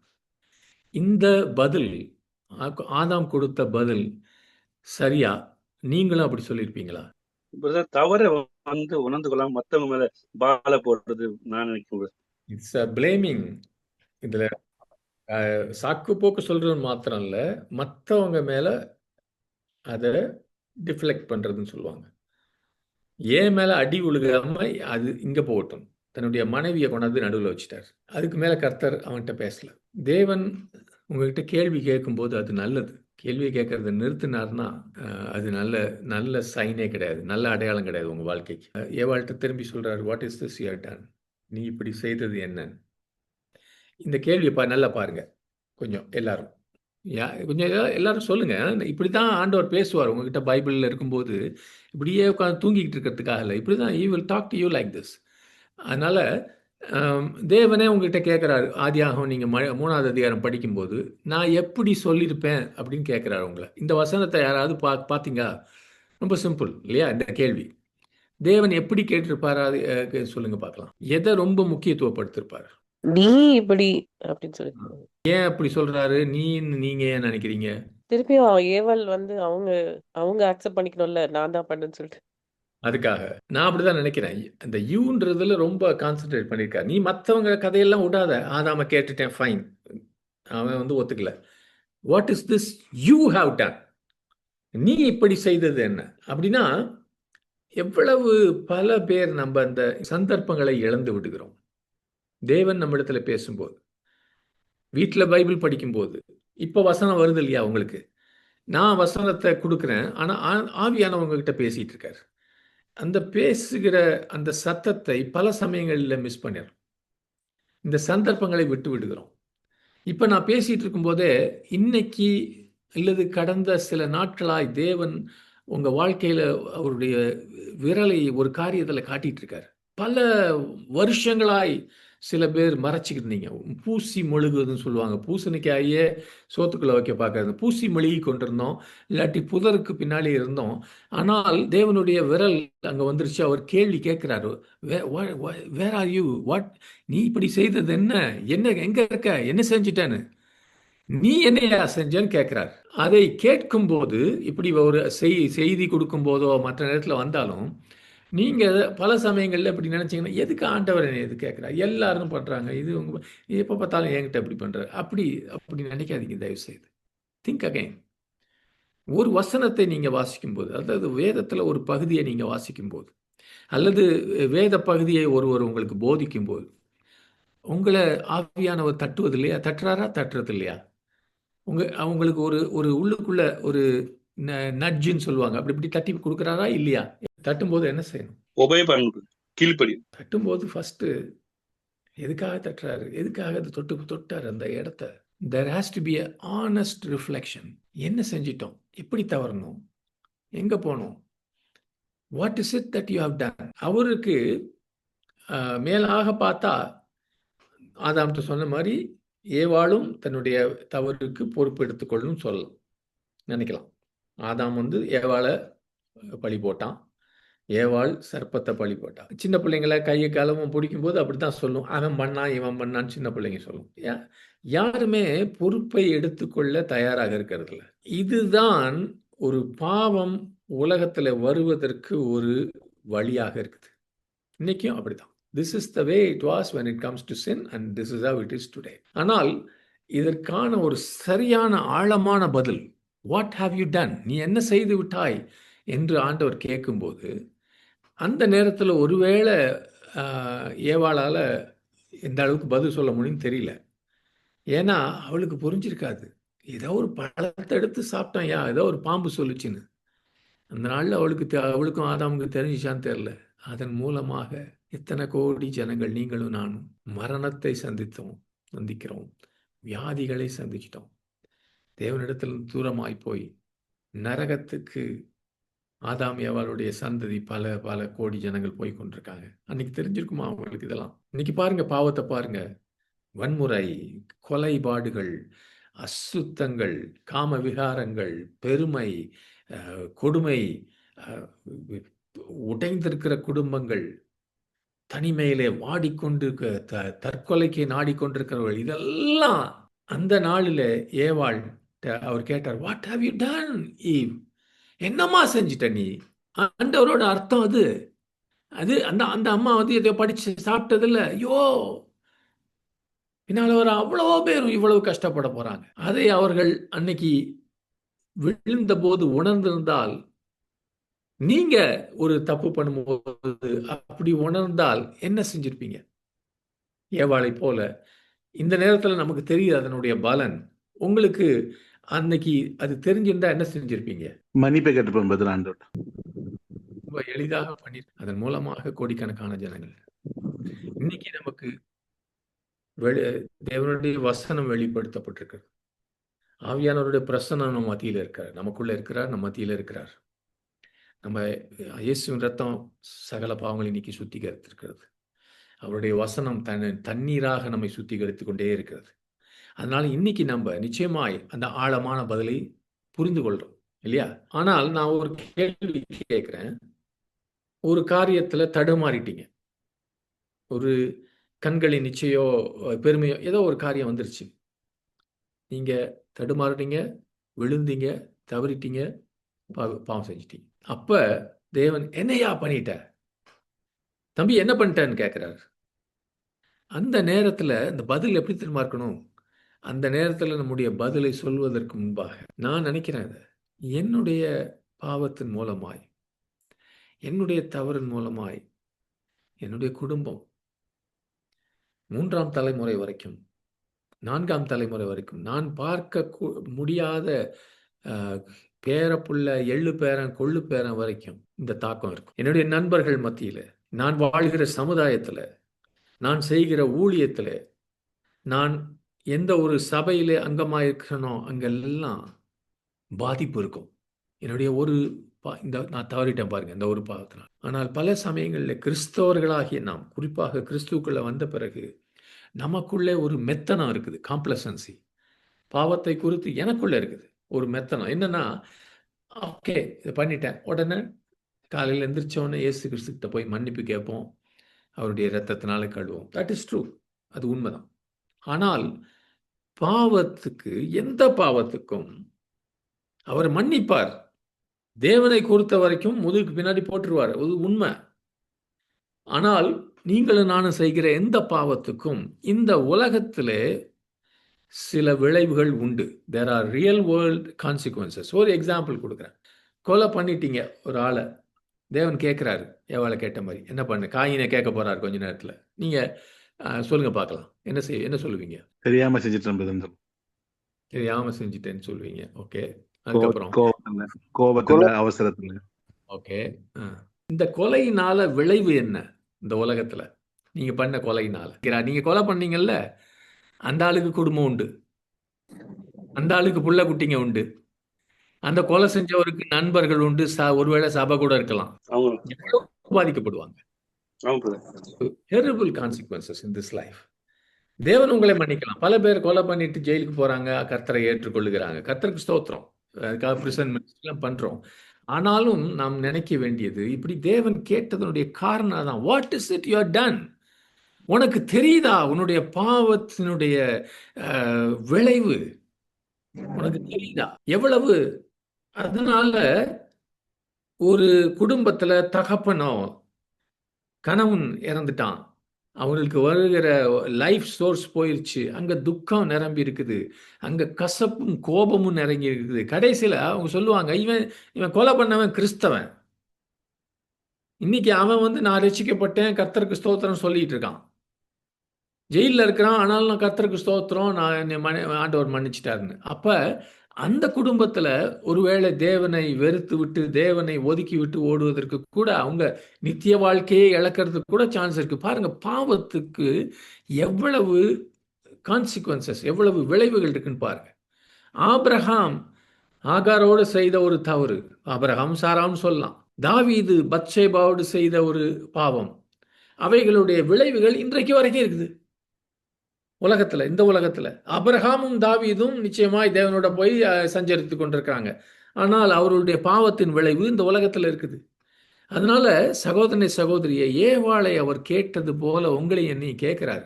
இந்த பதில், ஆதாம் கொடுத்த பதில் சரியா? நீங்களும் அப்படி சொல்லியிருப்பீங்களா? தவற உணர்ந்து கொள்ளாம மத்தவங்க மேல பால போடுறது நான் நினைக்கிறேன். It's a blaming. இதுல சாக்கு போக்கு சொல்றது மாத்திரம் இல்ல, மற்றவங்க மேல அதை டிஃப்ளெக்ட் பண்றதுன்னு சொல்லுவாங்க. ஏன் மேல அடி விழுகாம அது இங்க போகட்டும். தன்னுடைய மனைவியை கொண்டாந்து நடுவில் வச்சுட்டார். அதுக்கு மேல கர்த்தர் அவன்கிட்ட பேசல. தேவன் உங்ககிட்ட கேள்வி கேட்கும்போது அது நல்லது. கேள்வி கேட்கறத நிறுத்தினார்னா அது நல்ல சைனே கிடையாது, நல்ல அடையாளம் கிடையாது உங்க வாழ்க்கைக்கு. ஏவாள்கிட்ட திரும்பி சொல்றாரு, what is this you have done? நீ இப்படி செய்தது என்ன? இந்த கேள்வியை நல்லா பாருங்க. கொஞ்சம் எல்லாரும் எல்லாரும் சொல்லுங்க. இப்படிதான் ஆண்டவர் பேசுவார் உங்ககிட்ட பைபிள்ல இருக்கும்போது. இப்படியே உட்காந்து தூங்கிக்கிட்டு இருக்கிறதுக்காக இல்லை, இப்படிதான் he will talk to you like this. அதனால தேவனே உங்ககிட்ட கேட்குறாரு. ஆதியாகமம் நீங்க 3வது அதிகாரம் படிக்கும்போது நான் எப்படி சொல்லியிருப்பேன் அப்படின்னு கேட்குறாரு உங்களை. இந்த வசனத்தை யாராவது பார்த்தீங்க? ரொம்ப சிம்பிள் இல்லையா இந்த கேள்வி? தேவன் எப்படி கேட்டிருப்பாரு? சொல்லுங்க பார்க்கலாம். எதை ரொம்ப முக்கியத்துவப்படுத்திருப்பாரு? நீ இப்படி அப்படின்னு சொல்லி. ஏன் அப்படி சொல்றாரு? நீங்க ஏன் நினைக்கிறீங்க? திருப்பியும் ஏவல் அவங்க அக்செப்ட் பண்ணிக்கணும்ல, நான் தான் பண்ணேன்னு சொல்லிட்டு. அதுக்காக நான் அப்படிதான் நினைக்கிறேன். அந்த யூன்றதுல ரொம்ப கான்சென்ட்ரேட் பண்ணியிருக்காரு. நீ மற்றவங்க கதையெல்லாம் விடாத. ஆதாம கேட்டுட்டேன், ஃபைன், அவன் ஒத்துக்கல. What is this you have done? நீ இப்படி செய்தது என்ன? அப்படின்னா எவ்வளவு பல பேர் நம்ம அந்த சந்தர்ப்பங்களை இழந்து விடுகிறோம். தேவன் நம்ம இடத்துல பேசும்போது, வீட்டில் பைபிள் படிக்கும்போது, இப்போ வசனம் வருது இல்லையா உங்களுக்கு? நான் வசனத்தை கொடுக்குறேன், ஆனால் ஆவியானவங்க கிட்ட பேசிட்டு இருக்காரு. அந்த பேசுகிற அந்த சத்தத்தை பல சமயங்களில் மிஸ் பண்ணிடுறோம். இந்த சந்தர்ப்பங்களை விட்டு விடுகிறோம். இப்போ நான் பேசிட்டு இருக்கும்போதே, இன்னைக்கு இல்லது கடந்த சில நாட்களாய் தேவன் உங்க வாழ்க்கையில அவருடைய விரலை ஒரு காரியத்தில் காட்டிட்டு இருக்காரு. பல வருஷங்களாய் சில பேர் மறைச்சிக்கிருந்தீங்க. பூசி மொழுகுதுன்னு சொல்லுவாங்க. பூசணிக்காயே சோத்துக்குள்ள வைக்க பார்க்கறது. பூசி மொழுகி கொண்டிருந்தோம், இல்லாட்டி புதருக்கு பின்னாடி இருந்தோம். ஆனால் தேவனுடைய விரல் அங்கே வந்துருச்சு. அவர் கேள்வி கேட்கிறாரு, வேர் ஆர் யூ? வாட்? நீ இப்படி செய்தது என்ன? எங்க இருக்க? என்ன செஞ்சிட்டேன்னு? நீ என்னையா செஞ்சேன்னு கேட்கிறார். அதை கேட்கும்போது, இப்படி ஒரு செய்தி கொடுக்கும் போதோ மற்ற நேரத்தில் வந்தாலும், நீங்க பல சமயங்கள்ல இப்படி நினைச்சீங்கன்னா, எதுக்கு ஆண்டவர் என்னை எது கேட்கிறார்? எல்லாரும் பண்றாங்க, இது எப்போ பார்த்தாலும் என்கிட்ட இப்படி பண்றாரு. அப்படி நினைக்காதீங்க தயவு செய்து. Think again. ஒரு வசனத்தை நீங்க வாசிக்கும்போது, அதாவது வேதத்துல ஒரு பகுதியை நீங்க வாசிக்கும்போது, அல்லது வேத பகுதியை ஒருவர் உங்களுக்கு போதிக்கும் போது, உங்களை ஆவியானவர் தட்டுவது இல்லையா? தட்டுறாரா? தட்டுறது இல்லையா? அவங்களுக்கு ஒரு உள்ளுக்குள்ள ஒரு நட்ஜுன்னு சொல்லுவாங்க, அப்படி இப்படி தட்டி கொடுக்குறாரா இல்லையா? தட்டும்போது என்ன செய்யணும்? ஒபே பண்ணணும், கீழ்ப்படி. தட்டும்போது ஃபர்ஸ்ட் எதுக்காக தட்டுறாரு? எதுக்காக அது தொட்டார் அந்த இடத்த? there has to be a honest reflection. என்ன செஞ்சிட்டோம், எப்படி தவறணும், எங்க போனோம், what is it that you have done. அவருக்கு மேலாக பார்த்தா ஆதாம்கிட்ட சொன்ன மாதிரி ஏவாளும் தன்னுடைய தவறுக்கு பொறுப்பு எடுத்துக்கொள்ளும் சொல்லலாம், நினைக்கலாம். ஆதாம் வந்து ஏவாளை பழி போட்டான், ஏவாள் சர்ப்பத்தை பழி போட்டான். சின்ன பிள்ளைங்களை கையை காலமும் பிடிக்கும்போது அப்படி தான் சொல்லும், அவன் பண்ணான் இவன் பண்ணான்னு சின்ன பிள்ளைங்க சொல்லும். யாருமே பொறுப்பை எடுத்துக்கொள்ள தயாராக இருக்கிறது இல்லை. இதுதான் ஒரு பாவம் உலகத்தில் வருவதற்கு ஒரு வழியாக இருக்குது. இன்னைக்கும் அப்படிதான். This is the way it was when it comes to sin and this is how it is today. ஆனால் இதற்கான ஒரு சரியான ஆழமான பதில், what have you done, நீ என்ன செய்து விட்டாய் என்று ஆண்டவர் கேட்கும்போது, அந்த நேரத்தில் ஒருவேளை ஏவாளால் எந்த அளவுக்கு பதில் சொல்ல முடியும்னு தெரியல. ஏன்னா அவளுக்கு புரிஞ்சிருக்காது, ஏதோ ஒரு பழத்தை எடுத்து சாப்பிட்டான், ஏதோ ஒரு பாம்பு சொல்லுச்சுன்னு. அந்த நாளில் அவளுக்கும் ஆதாமுக்கு தெரிஞ்சிச்சான்னு தெரியல. அதன் மூலமாக எத்தனை கோடி ஜனங்கள், நீங்களும் நானும் மரணத்தை சந்திக்கிறோம், வியாதிகளை சந்திச்சிட்டோம், தேவனிடத்தில் தூரமாய் போய் நரகத்துக்கு ஆதாம் ஏவாளுடைய சந்ததி பல பல கோடி ஜனங்கள் போய் கொண்டிருக்காங்க. அன்னைக்கு தெரிஞ்சிருக்குமா அவங்களுக்கு இதெல்லாம்? இன்னைக்கு பாருங்க, பாவத்தை பாருங்க, வன்முறை, கொலைபாடுகள், அசுத்தங்கள், காம விகாரங்கள், பெருமை, கொடுமை, உடைந்திருக்கிற குடும்பங்கள், தனிமையிலே வாடிக்கொண்டு தற்கொலைக்கு நாடிக்கொண்டிருக்கிறவர்கள், இதெல்லாம் அந்த நாளில் ஏவாள் அவர் கேட்டார், what how you done eve, என்னம்மா செஞ்சிட்ட நீ. ஆண்டவரோட அர்த்தம் அது அந்த அந்த அம்மா வந்து எதையோ படிச்சு சாப்பிட்டதில்ல. ஐயோ, பின்னால் வர அவ்வளவோ பேரும் இவ்வளவு கஷ்டப்பட போறாங்க. அதை அவர்கள் அன்னைக்கு விழுந்த போது உணர்ந்திருந்தால், நீங்க ஒரு தப்பு பண்ணும்போது அப்படி உணர்ந்தால் என்ன செஞ்சிருப்பீங்க? ஏவாளை போல இந்த நேரத்தில் நமக்கு தெரியுது அதனுடைய பலன். உங்களுக்கு அன்னைக்கு அது தெரிஞ்சிருந்தா என்ன செஞ்சிருப்பீங்க? மன்னிப்பை கேட்டுப்போம் பதில் ஆண்டவர் ரொம்ப எளிதாக பண்ணி, அதன் மூலமாக கோடிக்கணக்கான ஜனங்கள். இன்னைக்கு நமக்கு தேவனுடைய வசனம் வெளிப்படுத்தப்பட்டிருக்கிறது. ஆவியானவருடைய பிரசன்னம் நம்ம மத்தியில் இருக்கிறார், நமக்குள்ள இருக்கிறார், நம்ம மத்தியில் இருக்கிறார். நம்ம இயேசுவின் ரத்தம் சகல பாவங்களை இன்னைக்கு சுத்திகரித்திருக்கிறது. அவருடைய வசனம் தண்ணீராக நம்மை சுத்திகரித்து கொண்டே இருக்கிறது. அதனால இன்னைக்கு நம்ம நிச்சயமாய் அந்த ஆழமான பதிலை புரிந்து கொள்றோம் இல்லையா? ஆனால் நான் ஒரு கேள்வி கேட்கிறேன். ஒரு காரியத்துல தடுமாறிட்டீங்க, ஒரு கண்களின் நிச்சயோ பெருமையோ ஏதோ ஒரு காரியம் வந்துருச்சு, நீங்க தடுமாறுறீங்க, விழுந்தீங்க, தவறிட்டீங்க, பாவம் செஞ்சிட்டீங்க. அப்ப தேவன் என்னையா பண்ணிட்ட தம்பி, என்ன பண்ணிட்டேன்னு கேட்கிறார். அந்த நேரத்துல இந்த பதில் எப்படி தெரியுமா இருக்கணும்? அந்த நேரத்தில் நம்முடைய பதிலை சொல்வதற்கு முன்பாக நான் நினைக்கிறேன், என்னுடைய பாவத்தின் மூலமாய், என்னுடைய தவறின் மூலமாய், என்னுடைய குடும்பம் 3ஆம் தலைமுறை வரைக்கும், 4ஆம் தலைமுறை வரைக்கும், நான் பார்க்க முடியாத பேரப்புள்ள, எள்ளு பேரன், கொள்ளு பேரன் வரைக்கும் இந்த தாக்கம் இருக்கும். என்னுடைய நண்பர்கள் மத்தியில், நான் வாழ்கிற சமுதாயத்தில், நான் செய்கிற ஊழியத்தில், நான் எந்த ஒரு சபையிலே அங்கமாக இருக்கிறனோ அங்கெல்லாம் பாதிப்பு இருக்கும். என்னுடைய நான் தவறிட்டேன் பாருங்க, இந்த ஒரு பாவத்தினால். ஆனால் பல சமயங்களில் கிறிஸ்தவர்களாகிய நாம், குறிப்பாக கிறிஸ்துக்குள்ள வந்த பிறகு நமக்குள்ளே ஒரு மெத்தனம் இருக்குது, காம்ப்ளசன்சி. பாவத்தை குறித்து எனக்குள்ள இருக்குது ஒரு மெத்தனம். என்னன்னா, ஓகே இதை பண்ணிட்டேன், உடனே காலையில் எந்திரிச்சோடனே இயேசு கிறிஸ்துக்கிட்ட போய் மன்னிப்பு கேட்போம், அவருடைய இரத்தத்தினால கழுவோம். தட் இஸ் ட்ரூ, அது உண்மைதான். ஆனால் பாவத்துக்கு, எந்த பாவத்துக்கும் அவர் மன்னிப்பார். தேவனை பொறுத்த வரைக்கும் முதுகுக்கு பின்னாடி போட்டுருவார், அது உண்மை. ஆனால் நீங்களும் நானும் செய்கிற எந்த பாவத்துக்கும் இந்த உலகத்திலே சில விளைவுகள் உண்டு. There are real world consequences. ஒரு எக்ஸாம்பிள் கொடுக்குறேன். கொலை பண்ணிட்டீங்க ஒரு ஆளை, தேவன் கேட்குறாரு, எவ்வளோ கேட்ட மாதிரி, என்ன பண்ணு, காயினை கேட்க போறாரு கொஞ்ச நேரத்தில். நீங்கள் சொல்லுங்க பார்க்கலாம், என்ன சொல்லுவீங்க? தெரியாம செஞ்சுட்டேன், தெரியாம செஞ்சுட்டேன்னு சொல்லுவீங்க. ஓகே, அதுக்கப்புறம் கோபத்துல, அவசரத்துல. ஓகே, இந்த கொலையினால விளைவு என்ன இந்த உலகத்துல? நீங்க பண்ண கொலையினால, நீங்க கொலை பண்ணீங்கல்ல, அந்த ஆளுக்கு குடும்பம் உண்டு, அந்த ஆளுக்கு புள்ள குட்டிங்க உண்டு. அந்த கொலை செஞ்சவருக்கு நண்பர்கள் உண்டு. ஒருவேளை சபை கூட இருக்கலாம். அவங்க எவ்வளவு பாதிக்கப்படுவாங்க. ஆமா brother. terrible consequences in this life. தேவன் உங்களை மன்னிக்கலாம். பல பேர் கொலை பண்ணிட்டு ஜெயிலுக்கு போறாங்க, கர்த்தரை ஏற்றுக்கொள்ளுகிறாங்க. கர்த்தருக்கு ஸ்தோத்திரம். அதுக்காக பிரிசன் மினிஸ்ட்ரிலாம் பண்றோம். ஆனாலும் நாம் நினைக்க வேண்டியது, இப்படி தேவன் கேட்டதனுடைய காரணம் தான். What is it you are done? உனக்கு தெரியுதா உன்னுடைய பாவத்தினுடைய விளைவு? உனக்கு தெரியுதா எவ்வளவு? அதனால ஒரு குடும்பத்துல தகப்பனோ கணவன் இறந்துட்டான், அவங்களுக்கு வருகிற லைஃப் சோர்ஸ் போயிருச்சு, அங்க துக்கம் நிரம்பி இருக்குது, அங்க கசப்பும் கோபமும் நிரம்பி இருக்குது. கடைசியில அவங்க சொல்லுவாங்க, இவன் கொலை பண்ணவன் கிறிஸ்தவன், இன்னைக்கு அவன் நான் ரட்சிக்கப்பட்டேன் கர்த்தருக்கு ஸ்தோத்திரம் சொல்லிட்டு இருக்கான், ஜெயிலில் இருக்கிறான், ஆனாலும் நான் கர்த்தருக்கு ஸ்தோத்திரம், நான் ஆண்டவர் மன்னிச்சிட்டாருன்னு. அப்ப அந்த குடும்பத்துல ஒருவேளை தேவனை வெறுத்து விட்டு தேவனை ஒதுக்கி விட்டு ஓடுவதற்கு கூட, அவங்க நித்திய வாழ்க்கையை இழக்கிறதுக்கு கூட சான்ஸ் இருக்கு. பாருங்க, பாவத்துக்கு எவ்வளவு கான்சிக்வன்சஸ், எவ்வளவு விளைவுகள் இருக்குன்னு பாருங்க. ஆபிரகாம் ஆகாரோடு செய்த ஒரு தவறு, ஆபிரகாம் சாராம்னு சொல்லலாம். தாவீது பத்சேபாவோடு செய்த ஒரு பாவம், அவைகளுடைய விளைவுகள் இன்றைக்கு வரைக்கும் இருக்குது உலகத்துல. இந்த உலகத்துல ஆபிரகாமும் தாவீதும் நிச்சயமாய் தேவனோட போய் சஞ்சரித்து கொண்டிருக்காங்க. ஆனால் அவருடைய பாவத்தின் விளைவு இந்த உலகத்துல இருக்குது. அதனால சகோதரனை சகோதரியை, ஏவாளை அவர் கேட்டது போல உங்களை என்னை கேட்கிறார்.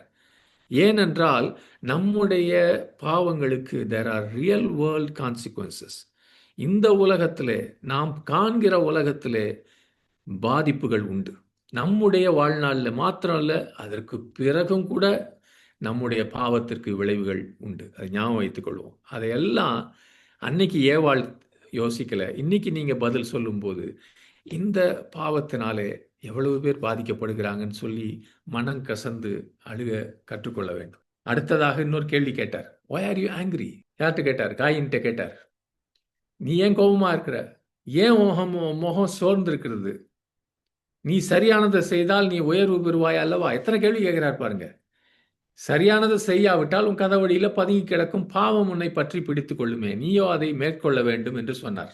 ஏனென்றால் நம்முடைய பாவங்களுக்கு there are real world consequences. இந்த உலகத்திலே, நாம் காண்கிற உலகத்திலே பாதிப்புகள் உண்டு. நம்முடைய வாழ்நாளில் மாத்திரம் இல்லை, அதற்கு பிறகும் கூட நம்முடைய பாவத்திற்கு விளைவுகள் உண்டு. அதை ஞாபகம் வைத்துக் கொள்வோம். அதையெல்லாம் அன்னைக்கு ஏவாள் யோசிக்கல. இன்னைக்கு நீங்க பதில் சொல்லும்போது, இந்த பாவத்தினாலே எவ்வளவு பேர் பாதிக்கப்படுகிறாங்கன்னு சொல்லி மனம் கசந்து அழுக கற்றுக்கொள்ள வேண்டும். அடுத்ததாக இன்னொரு கேள்வி கேட்டார். why are you angry? யார்கிட்ட கேட்டார்? காயின்கிட்ட கேட்டார். நீ ஏன் கோபமா இருக்கிற? ஏன் முகம் சோர்ந்து இருக்கிறது? நீ சரியானதை செய்தால் நீ உயர்வு பெறுவாய் அல்லவா? எத்தனை கேள்வி கேட்கிறார் பாருங்க. சரியானதை செய்யாவிட்டால் உன் கதவடியில பதுங்கி கிடக்கும் பாவம் உன்னை பற்றி பிடித்துக் கொள்ளுமே, நீயோ அதை மேற்கொள்ள வேண்டும் என்று சொன்னார்.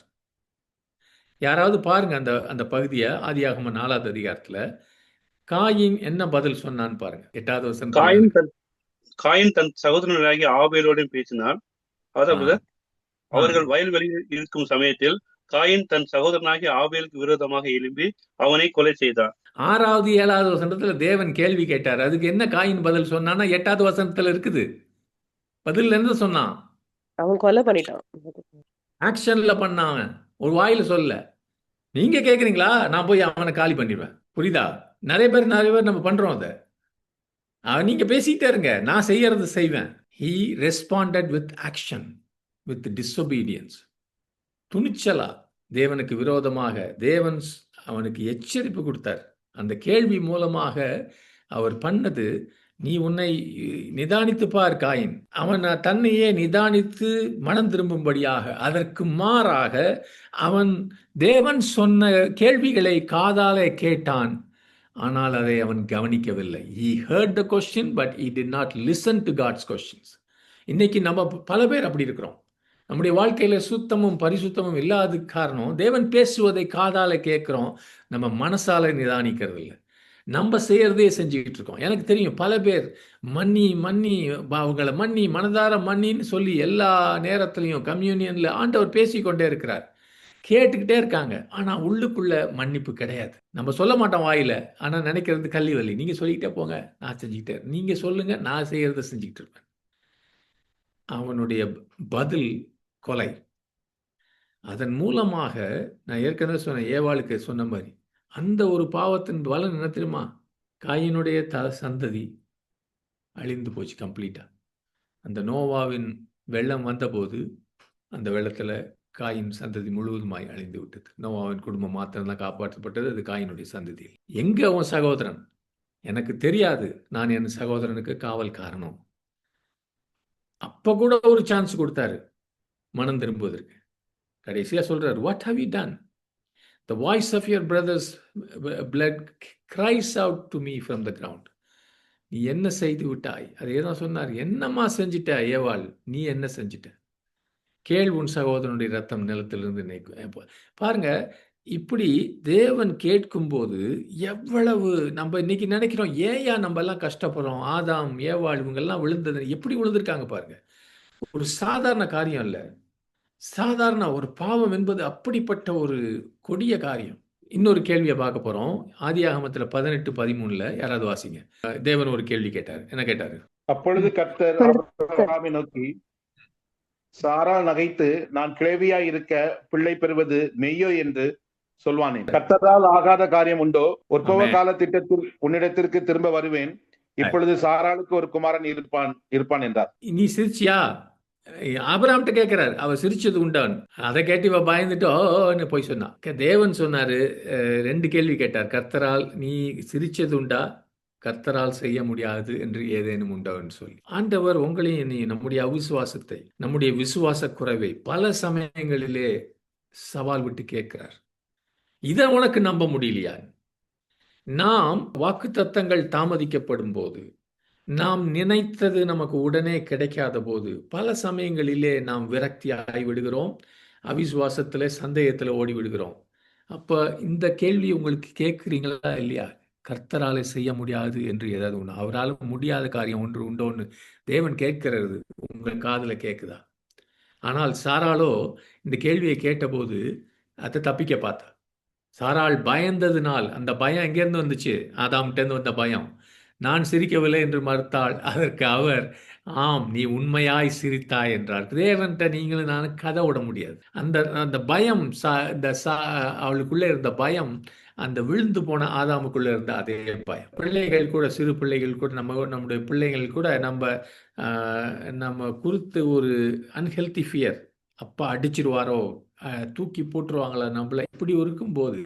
யாராவது பாருங்க அந்த அந்த பகுதியை, ஆதியாகம 4வது அதிகாரத்துல காயின் என்ன பதில் சொன்னான்னு பாருங்க. 8வது வசனம். காயின் தன் சகோதரனாகிய ஆபேலோடு பேசினார். அதாவது அவர்கள் வயல்வெளியில் இருக்கும் சமயத்தில் காயின் தன் சகோதரனாகிய ஆபேலுக்கு விரோதமாக எழும்பி அவனை கொலை செய்தார். 6வது 7வது வசனத்துல தேவன் கேள்வி கேட்டார். அதுக்கு என்ன காயின் பதில் சொன்னான்னா 8வது வசனத்துல இருக்குது. பதில் என்ன சொன்னான்? அவன் கொலை பண்ணிட்டான். ஆக்ஷன்ல பண்ணான், ஒரு வாயில சொல்ல. நீங்க கேக்குறீங்களா? நான் போய் அவனை காலி பண்ணிடுவேன். புரியுதா? நிறைய பேர் நம்ம பண்றோம் அதை. நீங்க பேசிட்டே இருங்க, நான் செய்யறது செய்வேன். He responded with action, with disobedience. துணிச்சலா தேவனுக்கு விரோதமாக தேவன் அவனுக்கு எச்சரிப்பு கொடுத்தார். அந்த கேள்வி மூலமாக அவர் பண்ணது, நீ உன்னை நிதானித்து பார் காயின். அவன் தன்னையே நிதானித்து மனம் திரும்பும்படியாக, அதற்கு மாறாக அவன் தேவன் சொன்ன கேள்விகளை காதாலே கேட்டான், ஆனால் அதை அவன் கவனிக்கவில்லை. He heard the question but he did not listen to God's questions. இன்னைக்கு நம்ம பல பேர் அப்படி இருக்கிறோம். நம்முடைய வாழ்க்கையில சுத்தமும் பரிசுத்தமும் இல்லாத காரணம், தேவன் பேசுவதை காதால கேட்கிறோம், நம்ம மனசால நிதானிக்கிறது இல்லை. நம்ம செய்யறதே செஞ்சுக்கிட்டு இருக்கோம். எனக்கு தெரியும் பல பேர் அவங்களை மனதார மன்னின்னு சொல்லி எல்லா நேரத்திலையும் கம்யூனியன்ல ஆண்டவர் பேசிக்கொண்டே இருக்கிறார், கேட்டுக்கிட்டே இருக்காங்க. ஆனா உள்ளுக்குள்ள மன்னிப்பு கிடையாது. நம்ம சொல்ல மாட்டோம் வாயில, ஆனா நினைக்கிறது கள்ளி வலி. நீங்க சொல்லிக்கிட்டே போங்க, நான் செஞ்சுக்கிட்டே, நீங்க சொல்லுங்க, நான் செய்யறத செஞ்சுக்கிட்டு இருப்பேன். அவனுடைய பதில் கொலை. அதன் மூலமாக நான் ஏற்கனவே சொன்ன ஏவாளுக்கு சொன்ன மாதிரி, அந்த ஒரு பாவத்தின் பலன் என்ன தெரியுமா? காயினுடைய சந்ததி அழிந்து போச்சு கம்ப்ளீட்டா. அந்த நோவாவின் வெள்ளம் வந்தபோது அந்த வெள்ளத்துல காயின் சந்ததி முழுவதுமாய் அழிந்து விட்டது. நோவாவின் குடும்பம் மாத்திரம்தான் காப்பாற்றப்பட்டது. அது காயினுடைய சந்ததி. எங்க அவன் சகோதரன்? எனக்கு தெரியாது, நான் என் சகோதரனுக்கு காவல் காரணம். அப்ப கூட ஒரு சான்ஸ் கொடுத்தாரு மனம் திரும்புவதற்கு. கடைசியா சொல்றாரு, what have you done? The voice of your brother's blood cries out to me from the ground. நீ என்ன செய்து விட்டாய்? அதே தான் சொன்னார். என்னம்மா செஞ்சிட்ட ஏவாள்? நீ என்ன செஞ்சிட்ட? கேள் உன் சகோதரனுடைய ரத்தம் நிலத்திலிருந்து நீக்கும். பாருங்க, இப்படி தேவன் கேட்கும்போது எவ்வளவு நம்ம இன்னைக்கு நினைக்கிறோம், ஏயா நம்ம எல்லாம் கஷ்டப்படுறோம்? ஆதாம், ஏவாள் இவங்கெல்லாம் விழுந்தது எப்படி விழுந்திருக்காங்க பாருங்க. ஒரு சாதாரண காரியம் இல்ல. சாதாரண ஒரு பாவம் என்பது அப்படிப்பட்ட ஒரு கொடிய காரியம். இன்னொரு கேள்வியை பார்க்க போறோம். ஆதியாகமத்துல 18:13 யாராவது வாசிங்க. தேவன் ஒரு கேள்வி கேட்டார். என்ன கேட்டாரு? அப்பொழுது கர்த்தர் ஆபிரகாமை நோக்கி, சாராள் நகைத்து, நான் கிழவியாய் இருக்க பிள்ளை பெறுவது மெய்யோ என்று சொல்வானேன். கர்த்தரால் ஆகாத காரியம் உண்டோ? உற்பவ ஆமென். கால திட்டத்தில் உன்னிடத்திற்கு திரும்ப வருவேன். இப்பொழுது சாராளுக்கு ஒரு குமாரன் இருப்பான் என்றார். நீ சிரிச்சியா? ஆபிரகாம்கிட்ட கேட்கிறார். அவ சிரிச்சது உண்டான். அதை கேட்டு இவ பயந்துட்டு ஓன்னு போய் சொன்னான். தேவன் சொன்னாரு, 2 கேள்வி கேட்டார். கர்த்தரால் நீ சிரிச்சது உண்டா? கர்த்தரால் செய்ய முடியாது என்று ஏதேனும் உண்டோ என்று சொல்லி. ஆண்டவர் உங்களையும் நம்முடைய அவிசுவாசத்தை, நம்முடைய விசுவாச குறைவை பல சமயங்களிலே சவால் விட்டு கேட்கிறார். இதை உனக்கு நம்ப முடியலையா? நாம் வாக்குத்தத்தங்கள் தாமதிக்கப்படும் போது, நாம் நினைத்தது நமக்கு உடனே கிடைக்காத போது, பல சமயங்களிலே நாம் விரக்தியாகி விடுகிறோம். அவிசுவாசத்துல, சந்தேகத்துல ஓடி விடுகிறோம். அப்ப இந்த கேள்வி உங்களுக்கு கேட்குறீங்களா இல்லையா? கர்த்தராலே செய்ய முடியாது என்று ஏதாவது ஒன்று, அவரால் முடியாத காரியம் ஒன்று உண்டோன்னு தேவன் கேட்கிறது உங்கள் காதுல கேட்குதா? ஆனால் சாராளோ இந்த கேள்வியை கேட்டபோது அதை தப்பிக்க பார்த்தா. சாராள் பயந்ததினால், அந்த பயம் எங்கேருந்து வந்துச்சு? ஆதாம்கிட்டேருந்து வந்த பயம். நான் சிரிக்கவில்லை என்று மறுத்தாள். அதற்கு அவர், ஆம் நீ உண்மையாய் சிரித்தாய் என்றார். தேவன்கிட்ட நீங்களும் நானும் கதை விட முடியாது. அந்த பயம், அவளுக்குள்ள இருந்த பயம், அந்த விழுந்து போன ஆதாமுக்குள்ள இருந்த அதே பயம். பிள்ளைகள் கூட, சிறு பிள்ளைகள் கூட, நம்முடைய பிள்ளைகள் கூட நம்ம குறித்து ஒரு அன்ஹெல்தி ஃபியர், அப்பா அடிச்சிருவாரோ, தூக்கி போட்டுருவாங்களா நம்மள, இப்படி இருக்கும்போது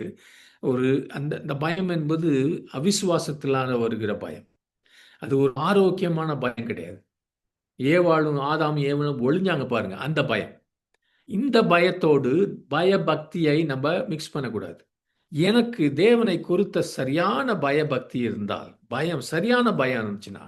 ஒரு அந்த பயம் என்பது அவிசுவாசத்திலான வருகிற பயம். அது ஒரு ஆரோக்கியமான பயம் கிடையாது. ஏவாளும் ஆதாமும் ஏவனும் ஒளிஞ்சாங்க பாருங்க, அந்த பயம். இந்த பயத்தோடு பயபக்தியை நம்ம மிக்ஸ் பண்ணக்கூடாது. எனக்கு தேவனை குறித்த சரியான பயபக்தி இருந்தால், சரியான பயம் இருந்துச்சுன்னா,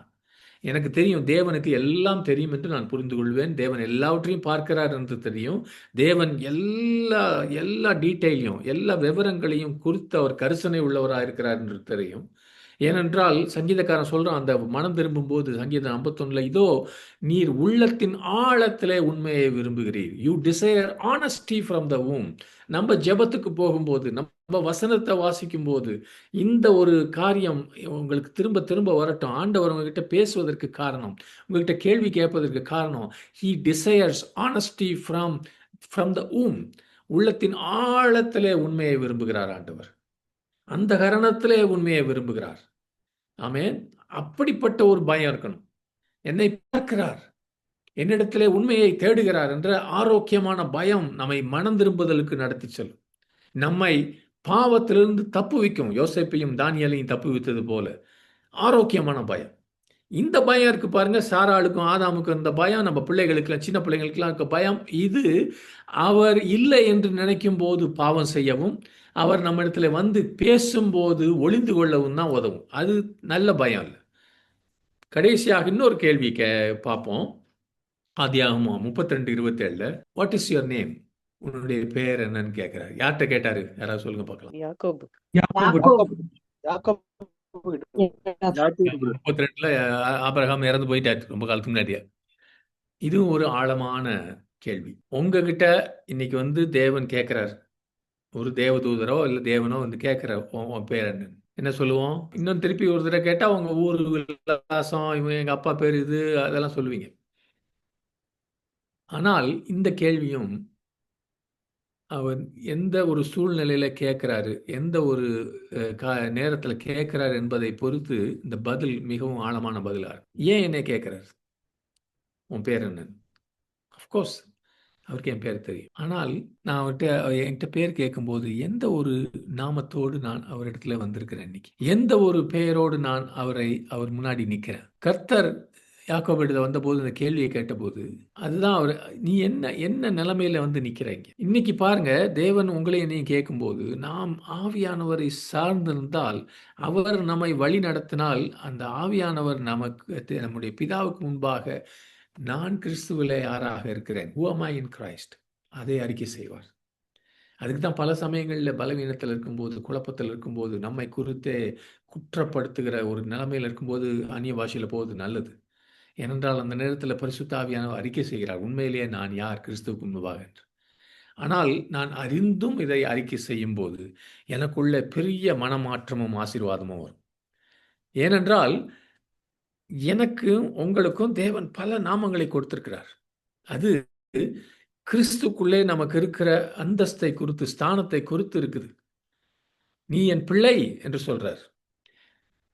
எனக்கு தெரியும் தேவனுக்கு எல்லாம் தெரியும் என்று நான் புரிந்து கொள்வேன். தேவன் எல்லாவற்றையும் பார்க்கிறார் என்று தெரியும். தேவன் எல்லா டீட்டெயிலையும், எல்லா விவரங்களையும் குறித்து அவர் கரிசனை உள்ளவராக இருக்கிறார் என்று தெரியும். ஏனென்றால் சங்கீதக்காரன் சொல்றான், அந்த மனம் திரும்பும் போது சங்கீதம் 51 இதோ நீர் உள்ளத்தின் ஆழத்திலே உண்மையை விரும்புகிறீர். You desire honesty from the womb. நம்ம ஜெபத்துக்கு போகும்போது, நம்ம வசனத்தை வாசிக்கும் போது, இந்த ஒரு காரியம் உங்களுக்கு திரும்ப திரும்ப வரட்டும். ஆண்டவர் உங்ககிட்ட பேசுவதற்கு காரணம், உங்ககிட்ட கேள்வி கேட்பதற்கு காரணம், he desires honesty from the womb. உள்ளத்தின் ஆழத்திலே உண்மையை விரும்புகிறார் ஆண்டவர். அந்த கரணத்திலே உண்மையை விரும்புகிறார். ஆமென். அப்படிப்பட்ட ஒரு பயம் இருக்கணும். என்னை பார்க்கிறார், என்னிடத்திலே உண்மையை தேடுகிறார் என்ற ஆரோக்கியமான பயம் நம்மை மனம் திரும்புதலுக்கு நடத்தி செல்லும். நம்மை பாவத்திலிருந்து தப்புவிக்கும். யோசேப்பையும் தானியேலையும் தப்புவித்தது போல ஆரோக்கியமான பயம். இந்த பயம் இருக்கு பாருங்க, சாராளுக்கும் ஆதாமுக்கும் இந்த பயம், நம்ம பிள்ளைகளுக்கெல்லாம், சின்ன பிள்ளைகளுக்கெல்லாம் இருக்க பயம். இது அவர் இல்லை என்று நினைக்கும் போது பாவம் செய்யவும், அவர் நம்ம இடத்துல வந்து பேசும்போது ஒளிந்து கொள்ளவும் தான் உதவும். அது நல்ல பயம் இல்லை. கடைசியாக இன்னொரு கேள்வி பார்ப்போம். ஆதியாகமம் 32:27 வாட் இஸ் யுவர் நேம்? உன்னுடைய பெயர் என்னன்னு கேட்கிறார். யார்கிட்ட கேட்டாரு? யாராவது சொல்லுங்க பார்க்கலாம். யாக்கோபு. 32 ஆபிரகாம் இறந்து போயிட்டாரு ரொம்ப காலத்துக்கு முன்னாடியே. இதுவும் ஒரு ஆழமான கேள்வி. உங்ககிட்ட இன்னைக்கு வந்து தேவன் கேட்கிறார், ஒரு தேவதூதரோ இல்ல தேவனோ வந்து கேட்கிற உன் பேர் என்ன சொல்லுவோம்? இன்னும் திருப்பி ஒரு தடவை கேட்டா உங்க ஊரு விலாசம், இவங்க எங்க அப்பா பேர் இது, அதெல்லாம் சொல்லுவீங்க. ஆனால் இந்த கேள்வியும் அவர் எந்த ஒரு சூழ்நிலையில கேட்கிறாரு, எந்த ஒரு நேரத்துல கேட்கிறார் என்பதை பொறுத்து இந்த பதில் மிகவும் ஆழமான பதிலா இருக்கும். ஏன் என்னை கேட்கிறார்? உன் பேர் என்ன? அஃப்கோர்ஸ் அவருக்கு என் பேர் தெரியும். ஆனால் நான் என்கிட்ட பேர் கேட்கும்போது எந்த ஒரு நாமத்தோடு நான் அவரிடத்துல வந்திருக்கிறேன், இன்னைக்கு எந்த ஒரு பெயரோடு நான் அவர் முன்னாடி நிற்கிறேன். கர்த்தர் யாக்கோபிடத்தில் வந்தபோது இந்த கேள்வியை கேட்டபோது அதுதான் அவர், நீ என்ன என்ன நிலைமையில வந்து நிற்கிறீங்க இன்னைக்கு பாருங்க. தேவன் உங்களை என்னையும் கேட்கும்போது நாம் ஆவியானவரை சார்ந்திருந்தால், அவர் நம்மை வழி நடத்தினால், அந்த ஆவியானவர் நமக்கு நம்முடைய பிதாவுக்கு முன்பாக நான் கிறிஸ்துவிலே யாராக இருக்கிறேன், who am I in Christ, அதை அறிக்கை செய்வார். அதுக்கு தான் பல சமயங்களில் பலவீனத்தில் இருக்கும்போது, குழப்பத்தில் இருக்கும்போது, நம்மை குறித்தே குற்றப்படுத்துகிற ஒரு நிலைமையில் இருக்கும்போது அந்நிய பாஷையில் போவது நல்லது. ஏனென்றால் அந்த நேரத்தில் பரிசுத்த ஆவியானவர் அறிக்கை செய்கிறார், உண்மையிலேயே நான் யார் கிறிஸ்துவுக்கு முன்பாக என்று. ஆனால் நான் அறிந்தும் இதை அறிக்கை செய்யும்போது எனக்குள்ள பெரிய மனமாற்றமும் ஆசீர்வாதமும் வரும். ஏனென்றால் எனக்கும் உங்களுக்கும் தேவன் பல நாமங்களை கொடுத்திருக்கிறார். அது கிறிஸ்துக்குள்ளே நமக்கு இருக்கிற அந்தஸ்தை குறித்து, ஸ்தானத்தை குறித்து இருக்குது. நீ என் பிள்ளை என்று சொல்றார்.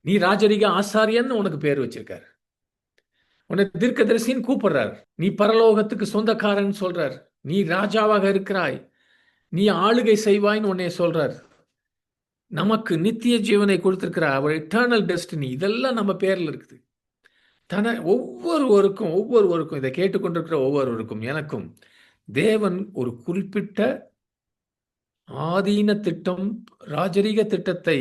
நீ ராஜரிக ஆசாரியன் உனக்கு பேர் வச்சிருக்கார். உன்னை தீர்க்கதரிசின்னு கூப்பிடுறார். நீ பரலோகத்துக்கு சொந்தக்காரன் சொல்றார். நீ ராஜாவாக இருக்கிறாய், நீ ஆளுகை செய்வாய்ன்னு உன்னை சொல்றார். நமக்கு நித்திய ஜீவனை கொடுத்திருக்கிறார், அவர் எட்டர்னல் டெஸ்டினி. இதெல்லாம் நம்ம பேர்ல இருக்குது. ஒவ்வொருவருக்கும் இதை கேட்டுக்கொண்டிருக்கிற ஒவ்வொருவருக்கும், எனக்கும் தேவன் ஒரு குறிப்பிட்ட ஆதீன திட்டம், ராஜரீக திட்டத்தை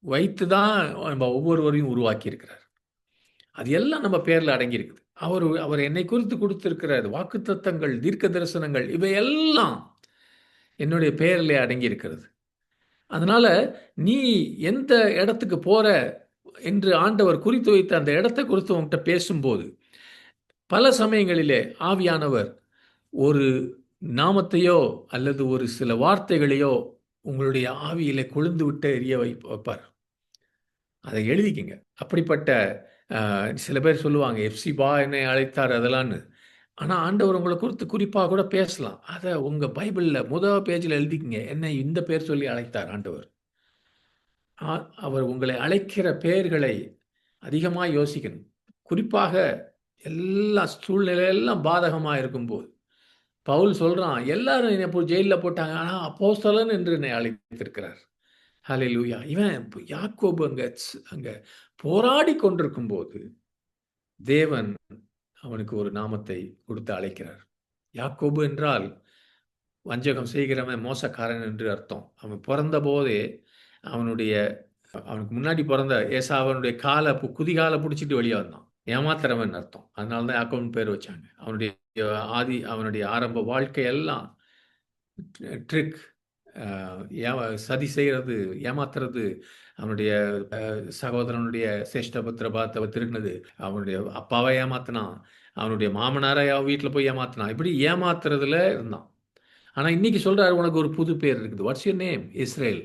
வைத்துதான் நம்ம ஒவ்வொருவரையும் உருவாக்கி இருக்கிறார். அது எல்லாம் நம்ம பேர்ல அடங்கி இருக்குது. அவர் என்னை குறித்து கொடுத்திருக்கிற வாக்குத்தத்தங்கள், தீர்க்க தரிசனங்கள், இவையெல்லாம் என்னுடைய பெயரிலே அடங்கி இருக்கிறது. அதனால நீ எந்த இடத்துக்கு போற என்று ஆண்டவர் குறித்து வைத்த அந்த இடத்தை குறித்து உங்கள்கிட்ட பேசும்போது, பல சமயங்களிலே ஆவியானவர் ஒரு நாமத்தையோ அல்லது ஒரு சில வார்த்தைகளையோ உங்களுடைய ஆவியிலே கொழுந்து விட்டு எரிய வைப்பார். அதை எழுதிக்கிங்க. அப்படிப்பட்ட சில பேர் சொல்லுவாங்க, எஃப்சி பா என்னை அழைத்தார் அதெல்லாம்னு. ஆனால் ஆண்டவர் உங்களை குறித்து குறிப்பாக கூட பேசலாம். அதை உங்கள் பைபிளில் முதல் பேஜில் எழுதிக்கிங்க, என்னை இந்த பேர் சொல்லி அழைத்தார் ஆண்டவர். அவர் உங்களை அழைக்கிற பெயர்களை அதிகமாக யோசிக்கணும். குறிப்பாக எல்லா சூழ்நிலையெல்லாம் பாதகமாக இருக்கும்போது. பவுல் சொல்கிறான், எல்லாரும் என்னை இப்போ ஜெயிலில் போட்டாங்க, ஆனால் அப்போஸ்தலன் என்று என்னை அழைத்திருக்கிறார். ஹல்லேலூயா. இவன் யாக்கோபு அங்கே போராடி கொண்டிருக்கும் போது தேவன் அவனுக்கு ஒரு நாமத்தை கொடுத்து அழைக்கிறார். யாக்கோபு என்றால் வஞ்சகம் செய்கிறவன், மோசக்காரன் என்று அர்த்தம். அவன் பிறந்த போதே அவனுக்கு முன்னாடி பிறந்த ஏசாவனுடைய குதிகாலை பிடிச்சிட்டு வெளியே வந்தான். ஏமாத்துறவன் அர்த்தம். அதனால தான் யாக்கோபுன்னு பேர் வச்சாங்க. அவனுடைய ஆரம்ப வாழ்க்கையெல்லாம் ட்ரிக், சதி செய்கிறது, ஏமாத்துறது, அவனுடைய சகோதரனுடைய சேஷ்டபத்திரபாத்தை திருடினது, அவனுடைய அப்பாவை ஏமாத்தினான், அவனுடைய மாமனாரை வீட்டில் போய் ஏமாத்தினான். இப்படி ஏமாத்துறதுல இருந்தான். ஆனால் இன்னைக்கு சொல்றாரு, உனக்கு ஒரு புது பேர் இருக்குது. What's your name? இஸ்ரேல்.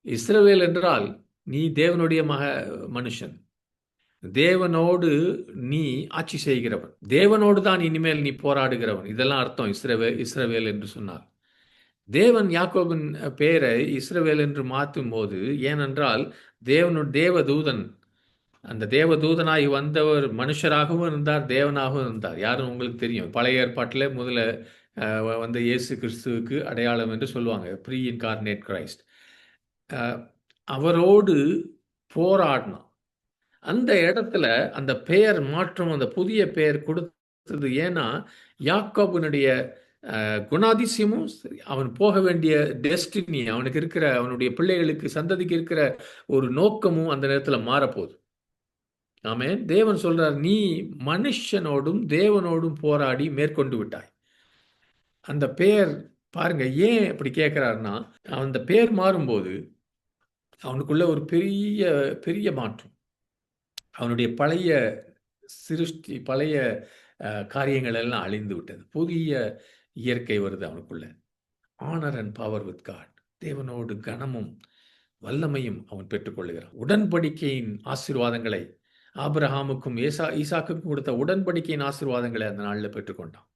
இஸ்ரவேல் என்றால் நீ தேவனுடைய மனுஷன், தேவனோடு நீ ஆட்சி செய்கிறவன், தேவனோடு தான் இனிமேல் நீ போராடுகிறவன். இதெல்லாம் அர்த்தம் இஸ்ரவேல் என்று சொன்னார். தேவன் யாக்கோபின் பெயரை இஸ்ரவேல் என்று மாற்றும் போது, ஏனென்றால் தேவதூதன், அந்த தேவதூதனாய் வந்தவர் மனுஷராகவும் இருந்தார், தேவனாகவும் இருந்தார். யாரும் உங்களுக்கு தெரியும், பழைய ஏற்பாட்டில் முதல்ல வந்த இயேசு கிறிஸ்துவுக்கு அடையாளம் என்று சொல்லுவாங்க, ப்ரீ இன்கார்னேட் கிரைஸ்ட். அவரோடு போராடினான். அந்த இடத்துல அந்த பெயர் மாற்றம், அந்த புதிய பெயர் கொடுத்தது. ஏன்னா யாக்கோபினுடைய குணாதிசயமும், அவன் போக வேண்டிய டெஸ்டினி, அவனுக்கு இருக்கிற, அவனுடைய பிள்ளைகளுக்கு, சந்ததிக்கு இருக்கிற ஒரு நோக்கமும் அந்த நேரத்தில் மாறப்போகுது. ஆமென். தேவன் சொல்றார், நீ மனுஷனோடும் தேவனோடும் போராடி மேற்கொண்டு விட்டாய். அந்த பெயர் பாருங்க, ஏன் அப்படி கேட்கிறாருன்னா, அந்த பெயர் மாறும்போது அவனுக்குள்ள ஒரு பெரிய பெரிய மாற்றம். அவனுடைய பழைய சிருஷ்டி, பழைய காரியங்கள் எல்லாம் அழிந்து விட்டது. புதிய இயற்கை வருது அவனுக்குள்ள. Honour and power with God. தேவனோடு கனமும் வல்லமையும் அவன் பெற்றுக்கொள்ளுகிறான். உடன்படிக்கையின் ஆசீர்வாதங்களை ஆபிரகாமுக்கும் ஈசாக்குக்கும் கொடுத்த உடன்படிக்கையின் ஆசீர்வாதங்களை அந்த நாளில் பெற்றுக்கொண்டான்.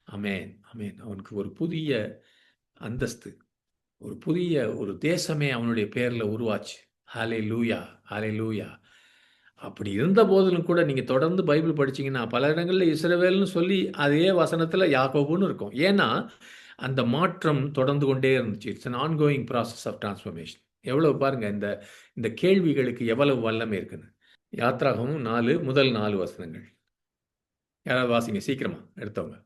ஆமென், ஆமென். அவனுக்கு ஒரு புதிய அந்தஸ்து, ஒரு புதிய ஒரு தேசமே அவனுடைய பேர்ல உருவாச்சு. ஹல்லேலூயா, ஹல்லேலூயா. அப்படி இருந்த போதிலும் கூட நீங்க தொடர்ந்து பைபிள் படிச்சீங்கன்னா பல இடங்கள்ல இஸ்ரவேல்னு சொல்லி அதே வசனத்துல யாக்கோபுன்னு இருக்கும். ஏன்னா அந்த மாற்றம் தொடர்ந்து கொண்டே இருந்துச்சு. It's an ongoing process of transformation. எவ்வளவு பாருங்க, இந்த கேள்விகளுக்கு எவ்வளவு வல்லமை இருக்குன்னு. யாத்ராகமும் 4 முதல் 4 வசனங்கள். யாராவது வாசிங்க சீக்கிரமா எடுத்தவங்க.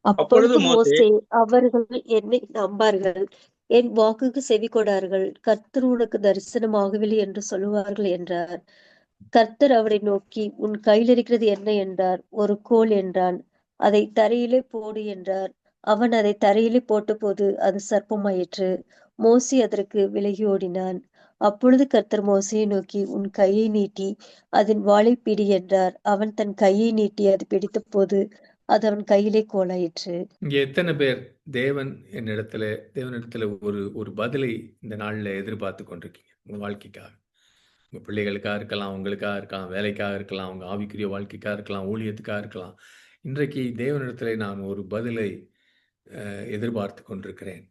அப்பொழுது அப்பொழுது மோசே மோசே, அவர்கள் என்னை நம்பார்கள், என் வாக்குக்கு செவி கொடார்கள், கர்த்தர் உனக்கு தரிசனமாகவில்லை என்று சொல்லுவார்கள் என்றார். கர்த்தர் அவரை நோக்கி, உன் கையில் இருக்கிறது என்ன என்றார். ஒரு கோல் என்றான். அதை தரையிலே போடு என்றார். அவன் அதை தரையிலே போட்டபோது அது சர்ப்பமாயிற்று. மோசே அதற்கு விலகி ஓடினான். அப்பொழுது கர்த்தர் மோசேயை நோக்கி, உன் கையை நீட்டி அதன் வாலைப் பிடி என்றார். அவன் தன் கையை நீட்டி அது பிடித்தபோது அது அவன் கையிலே கோலாயிற்று. இங்கே எத்தனை பேர் தேவனிடத்துல ஒரு பதிலை இந்த நாளில் எதிர்பார்த்து கொண்டிருக்கீங்க உங்கள் வாழ்க்கைக்காக? உங்கள் பிள்ளைகளுக்காக இருக்கலாம், உங்களுக்காக இருக்கலாம், வேலைக்காக இருக்கலாம், உங்கள் ஆவிக்குரிய வாழ்க்கைக்காக இருக்கலாம், ஊழியத்துக்காக இருக்கலாம். இன்றைக்கு தேவனிடத்துல நான் ஒரு பதிலை எதிர்பார்த்து கொண்டிருக்கிறேன்.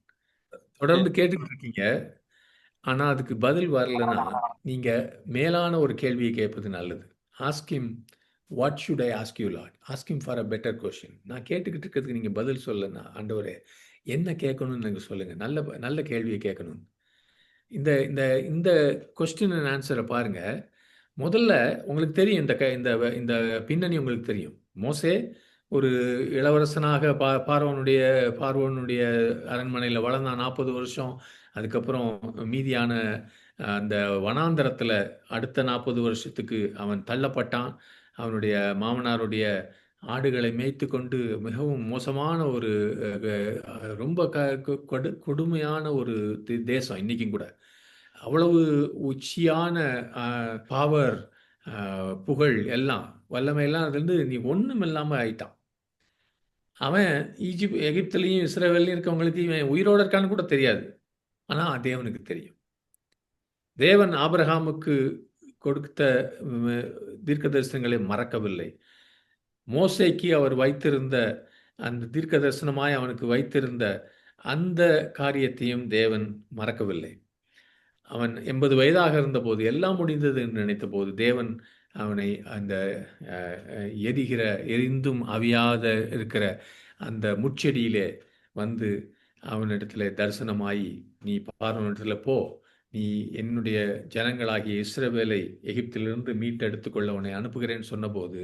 தொடர்ந்து கேட்டுக்கிட்டு இருக்கீங்க. ஆனால் அதுக்கு பதில் வரலன்னா நீங்கள் மேலான ஒரு கேள்வியை கேட்பது நல்லது. Ask him, what should I ask you Lord? Ask him for a better question. நான் கேட்டுக்கிட்டு இருக்கிறதுக்கு நீங்கள் பதில் சொல்லனா, ஆண்டவரே என்ன கேட்கணும்னு எனக்கு சொல்லுங்கள். நல்ல கேள்வியை கேட்கணும். இந்த இந்த இந்த கொஸ்டின் அண்ட் ஆன்சரை பாருங்க. முதல்ல உங்களுக்கு தெரியும், இந்த பின்னணி உங்களுக்கு தெரியும். மோசே ஒரு இளவரசனாக பார்வோனுடைய அரண்மனையில் வளர்ந்தான் 40 வருஷம். அதுக்கப்புறம் மீதியான அந்த வனாந்தரத்தில் அடுத்த 40 வருஷத்துக்கு அவன் தள்ளப்பட்டான். அவனுடைய மாமனாருடைய ஆடுகளை மேய்த்து கொண்டு மிகவும் மோசமான ஒரு ரொம்ப கொடுமையான ஒரு தேசம். இன்றைக்கும் கூட அவ்வளவு உச்சியான பவர், புகழ், எல்லாம் வல்லமையெல்லாம் அதுலேருந்து நீ ஒன்றும் இல்லாமல் ஆயிட்டான். அவன் எகிப்துலேயும் இஸ்ரேவேலையும் இருக்கவங்களுக்கு இவன் உயிரோடு இருக்கான்னு கூட தெரியாது. ஆனால் தேவனுக்கு தெரியும். தேவன் ஆபிரகாமுக்கு கொடுத்த தீர்க்க தரிசனங்களை மறக்கவில்லை. மோசேக்கு அவர் வைத்திருந்த அந்த தீர்க்க தரிசனமாய் அவனுக்கு வைத்திருந்த அந்த காரியத்தையும் தேவன் மறக்கவில்லை. அவன் 80 வயதாக இருந்தபோது, எல்லாம் முடிந்தது என்று நினைத்த போது, தேவன் அவனை அந்த எரிந்தும் அவியாத இருக்கிற அந்த முட்செடியிலே வந்து அவனிடத்துல தரிசனமாயி, நீ பார்வோனிடத்துல போ, நீ என்னுடைய ஜனங்களாகிய இஸ்ரவேலை எகிப்திலிருந்து மீட்டெடுத்துக்கொள்ள உன்னை அனுப்புகிறேன்னு சொன்னபோது,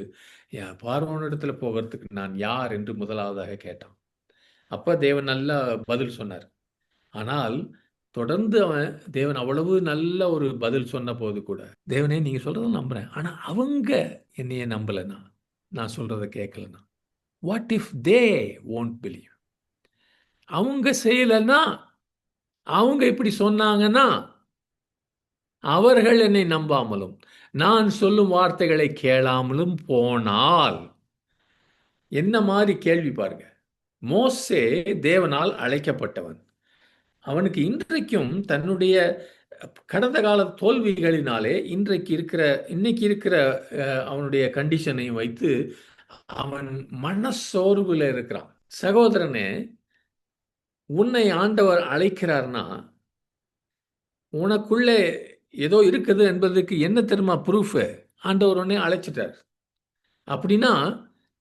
பார்வோனிடத்துல போகிறதுக்கு நான் யார் என்று முதலாவதாக கேட்டான். அப்போ தேவன் நல்லா பதில் சொன்னார். ஆனால் தொடர்ந்து தேவன் அவ்வளவு நல்ல ஒரு பதில் சொன்ன போது கூட, தேவனே நீங்கள் சொல்கிறத நம்புகிறேன், ஆனால் அவங்க என்னைய நம்பலைன்னா, நான் சொல்கிறத கேட்கலன்னா, what if they won't believe? அவங்க செய்யலைன்னா, அவங்க இப்படி சொன்னாங்கன்னா, அவர்கள் என்னை நம்பாமலும் நான் சொல்லும் வார்த்தைகளை கேளாமலும் போனால், என்ன மாதிரி கேள்வி பாருங்க. மோசே தேவனால் அழைக்கப்பட்டவன். அவனுக்கு இன்றைக்கும் தன்னுடைய கடந்த கால தோல்விகளினாலே இன்னைக்கு இருக்கிற அவனுடைய கண்டிஷனையும் வைத்து அவன் மனசோர்வில் இருக்கிறான். சகோதரனே, உன்னை ஆண்டவர் அழைக்கிறார்னா உனக்குள்ளே ஏதோ இருக்குது என்பதற்கு என்ன தெரியுமா ப்ரூஃபு? ஆண்டவர் உன்னை அழைச்சிட்டார். அப்படின்னா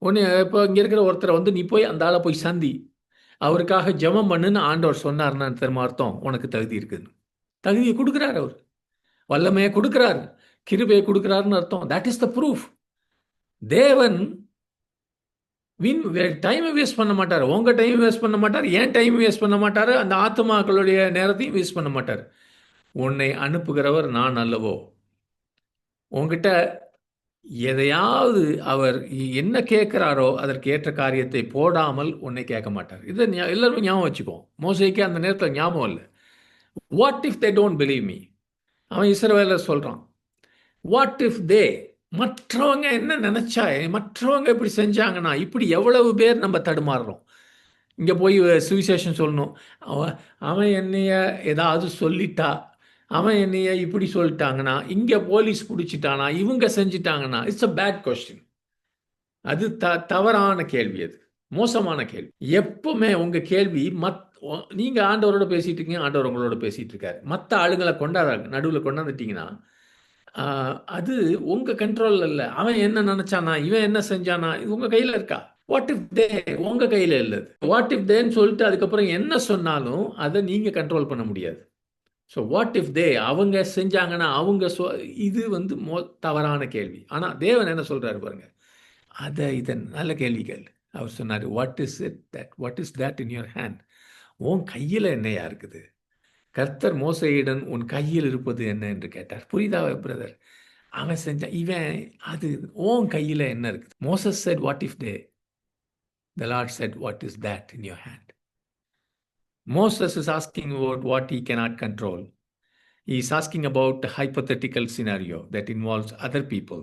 உன்னை இப்போ இங்கே இருக்கிற ஒருத்தரை வந்து நீ போய் அந்த ஆளை போய் சந்தி, அவருக்காக ஜெபம் பண்ணுன்னு ஆண்டவர் சொன்னார்னா தெரியுமா அர்த்தம்? உனக்கு தகுதி இருக்குன்னு. தகுதியை கொடுக்குறார், அவர் வல்லமையை கொடுக்குறார், கிருபையை கொடுக்குறாருன்னு அர்த்தம். That is the proof. தேவன் டைமை வேஸ்ட் பண்ண மாட்டார். உங்கள் டைம் வேஸ்ட் பண்ண மாட்டார், என் டைம் வேஸ்ட் பண்ண மாட்டார், அந்த ஆத்மாக்களுடைய நேரத்தையும் வேஸ்ட் பண்ண மாட்டார். உன்னை அனுப்புகிறவர் நான் அல்லவோ? உங்ககிட்ட எதையாவது அவர் என்ன கேட்குறாரோ அதற்கு ஏற்ற காரியத்தை போடாமல் உன்னை கேட்க மாட்டார். இதை எல்லாருமே ஞாபகம் வச்சுக்கோ. மோசேக்கு அந்த நேரத்தில் ஞாபகம் இல்லை. What if they don't believe me? அவன் இஸ்ரவேலர் சொல்கிறான், வாட் இஃப் தே, மற்றவங்க என்ன நினச்சா, மற்றவங்க இப்படி செஞ்சாங்கன்னா, இப்படி எவ்வளவு பேர் நம்ம தடுமாறுறோம். இங்கே போய் சுவிசேஷன் சொல்லணும், அவன் என்னைய ஏதாவது சொல்லிட்டா, அவன் என்னைய இப்படி சொல்லிட்டாங்கன்னா, இங்கே போலீஸ் பிடிச்சிட்டானா, இவங்க செஞ்சிட்டாங்கன்னா, இட்ஸ் அ பேட் கொஸ்டின். அது தவறான கேள்வி, அது மோசமான கேள்வி. எப்பவுமே உங்கள் கேள்வி நீங்கள் ஆண்டவரோட பேசிகிட்டு இருக்கீங்க, ஆண்டவர் உங்களோட பேசிகிட்டு இருக்காரு. மற்ற ஆளுங்களை நடுவில் கொண்டாந்துட்டீங்கன்னா அது உங்கள் கண்ட்ரோலில் இல்லை. அவன் என்ன நினச்சானா, இவன் என்ன செஞ்சானா, இது உங்கள் கையில் இருக்கா? வாட் இஃப் தே உங்கள் கையில் இல்லை. வாட் இஃப் தேன்னு சொல்லிட்டு அதுக்கப்புறம் என்ன சொன்னாலும் அதை நீங்கள் கண்ட்ரோல் பண்ண முடியாது. ஸோ வாட் இஃப் தே அவங்க செஞ்சாங்கன்னா அவங்க இது வந்து தவறான கேள்வி. ஆனால் தேவன் என்ன சொல்கிறாரு பாருங்க, இதை நல்ல கேள்விகள். அவர் சொன்னார், what is that in your hand? உன் கையில் என்னையா இருக்குது? கர்த்தர் மோசேயிடம் உன் கையில் இருப்பது என்ன என்று கேட்டார். புரியுதா பிரதர்? அவன் செஞ்சான், இவன் அது உன் கையில் என்ன இருக்குது? Moses said, what if they? The Lord said, what is that in your hand? Moses is asking about what he cannot control. He is asking about a hypothetical scenario that involves other people.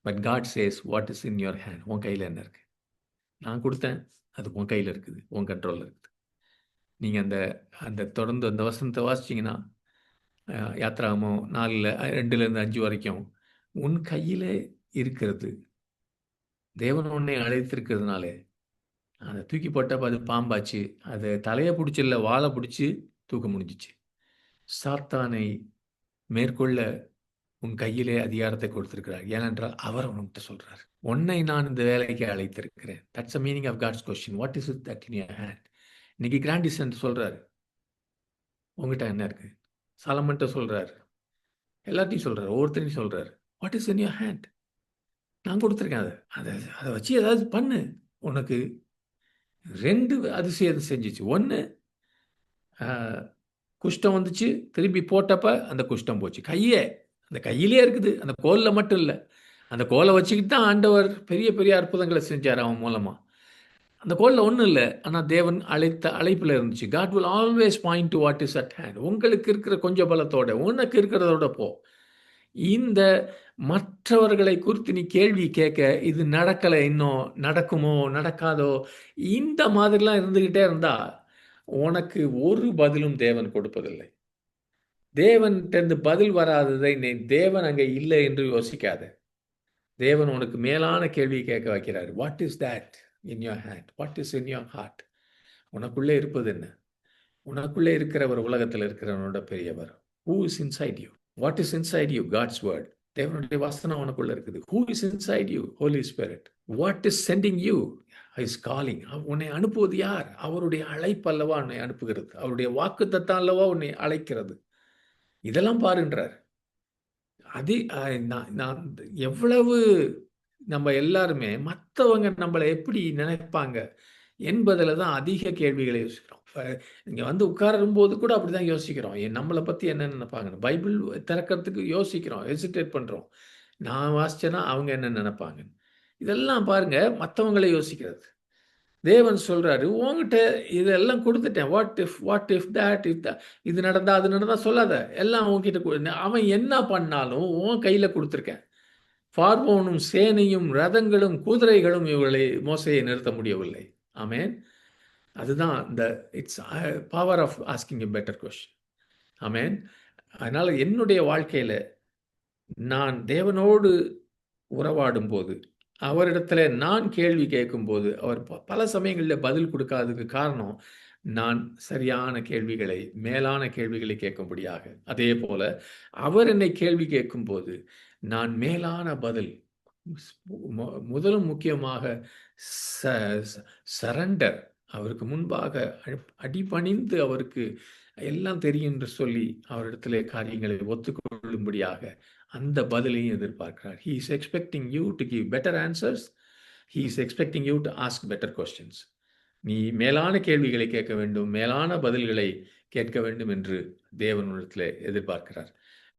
But God says, what is in your hand? உன் கையில் என்ன இருக்கு? நான் கொடுத்தேன், அது உன் கையில் இருக்குது, உன் கண்ட்ரோலில் இருக்குது. நீங்கள் அந்த தொடர்ந்து அந்த வசனத்தை வாசிச்சிங்கன்னா, யாத்ராகமம் 4:2-5 வரைக்கும், உன் கையில் இருக்கிறது. தேவன் உன்னை அழைத்திருக்கிறதுனாலே அதை தூக்கி போட்டப்போ அது பாம்பாச்சு. அதை தலையை பிடிச்சி இல்லை, வாழை பிடிச்சி தூக்க முடிஞ்சிச்சு. சாத்தானை மேற்கொள்ள உன் கையிலே அதிகாரத்தை கொடுத்திருக்கிறார். ஏனென்றால் அவர் உன்கிட்ட சொல்றார், உன்னை நான் இந்த வேலைக்கு அழைத்திருக்கிறேன். That's a meaning of God's question. What is it that in your hand? இன்னைக்கு கிராண்டிசன் சொல்றாரு, உங்ககிட்ட என்ன இருக்கு? சாலமன்ட்ட சொல்றாரு, எல்லாத்தையும் சொல்றாரு, ஒவ்வொருத்தரையும் சொல்றாரு, what is in your hand? நான் கொடுத்துருக்கேன். அதை வச்சு ஏதாவது பண்ணு. உனக்கு 2 அதிசயம் செஞ்சிச்சு. 1, குஷ்டம் வந்துச்சு, திரும்பி போட்டப்ப அந்த குஷ்டம் போச்சு. அந்த கையிலே இருக்குது, அந்த கோலில் மட்டும் இல்லை. அந்த கோலை வச்சுக்கிட்டு தான் ஆண்டவர் பெரிய பெரிய அற்புதங்களை செஞ்சார் அவன் மூலமாக. அந்த கோலில் ஒன்றும் இல்லை, ஆனால் தேவன் அழைப்பில் இருந்துச்சு. God will always point to what is at hand. உங்களுக்கு இருக்கிற கொஞ்சம் பலத்தோட, உனக்கு இருக்கிறதோட போ. இந்த மற்றவர்களை குறித்து நீ கேள்வி கேட்க, இது நடக்கலை, இன்னும் நடக்குமோ நடக்காதோ, இந்த மாதிரிலாம் இருந்துக்கிட்டே இருந்தா உனக்கு ஒரு பதிலும் தேவன் கொடுப்பதில்லை. தேவன்கிட்ட பதில் வராததை நீ தேவன் அங்கே இல்லை என்று யோசிக்காத. தேவன் உனக்கு மேலான கேள்வி கேட்க வைக்கிறார். What is that in your hand? What is in your heart? உனக்குள்ளே இருப்பது என்ன? உனக்குள்ளே இருக்கிறவர் உலகத்தில் இருக்கிறவனோட பெரியவர். Who is inside you? What is inside you? God's word. தேவனுடைய வசனம் உனக்குள்ள இருக்குது. Who is inside you? Holy Spirit. What is sending you? His calling. உன்னை அனுப்புவது யார்? அவருடைய அழைப்பு அல்லவா உன்னை அனுப்புகிறது. அவருடைய வாக்குத்தத்தம் அல்லவா உன்னை அழைக்கிறது. இதெல்லாம் பாருன்றார். நான் எவ்வளவு நம்ம எல்லாருமே மற்றவங்க நம்மளை எப்படி நினைப்பாங்க என்பதில் தான் அதிக கேள்விகளை யோசிக்கிறோம். இங்கே வந்து உட்காரும்போது கூட அப்படி தான் யோசிக்கிறோம். நம்மளை பற்றி என்ன நினைப்பாங்கன்னு. பைபிள் திறக்கிறதுக்கு யோசிக்கிறோம், ஹெசிடேட் பண்ணுறோம். நான் வாசிச்சேன்னா அவங்க என்ன நினைப்பாங்க. இதெல்லாம் பாருங்க, மற்றவங்களை யோசிக்கிறது. தேவன் சொல்றாரு, உங்ககிட்ட இதெல்லாம் கொடுத்துட்டேன். வாட் இஃப் தட் இது நடந்தா அது நடந்தா சொல்லாத, எல்லாம் உங்ககிட்ட. அவன் என்ன பண்ணாலும் உன் கையில் கொடுத்துருக்கேன். பார்வோனும் சேனையும் ரதங்களும் குதிரைகளும் இவர்களை மோசையை நிறுத்த முடியவில்லை. ஆமேன். அதுதான் இந்த it's power of asking a better question. Amen. அதனால் என்னுடைய வாழ்க்கையில் நான் தேவனோடு உறவாடும் போது, அவரிடத்துல நான் கேள்வி கேட்கும்போது அவர் பல சமயங்களில் பதில் கொடுக்காததுக்கு காரணம், நான் சரியான கேள்விகளை, மேலான கேள்விகளை கேட்கும்படியாக. அதே போல அவர் என்னை கேள்வி கேட்கும்போது நான் மேலான பதில், முதலும் முக்கியமாக சரண்டர், அவருக்கு முன்பாக அடிபணிந்து அவருக்கு எல்லாம் தெரியும் என்று சொல்லி அவரிடத்திலே காரியங்களை ஒத்துக்கொள்ளும்படியாக அந்த பதிலையும் எதிர்பார்க்கிறார். He is expecting you to give better answers. He is expecting you to ask better questions. நீ மேலான கேள்விகளை கேட்க வேண்டும், மேலான பதில்களை கேட்க வேண்டும் என்று தேவனிடத்திலே எதிர்பார்க்கிறார்.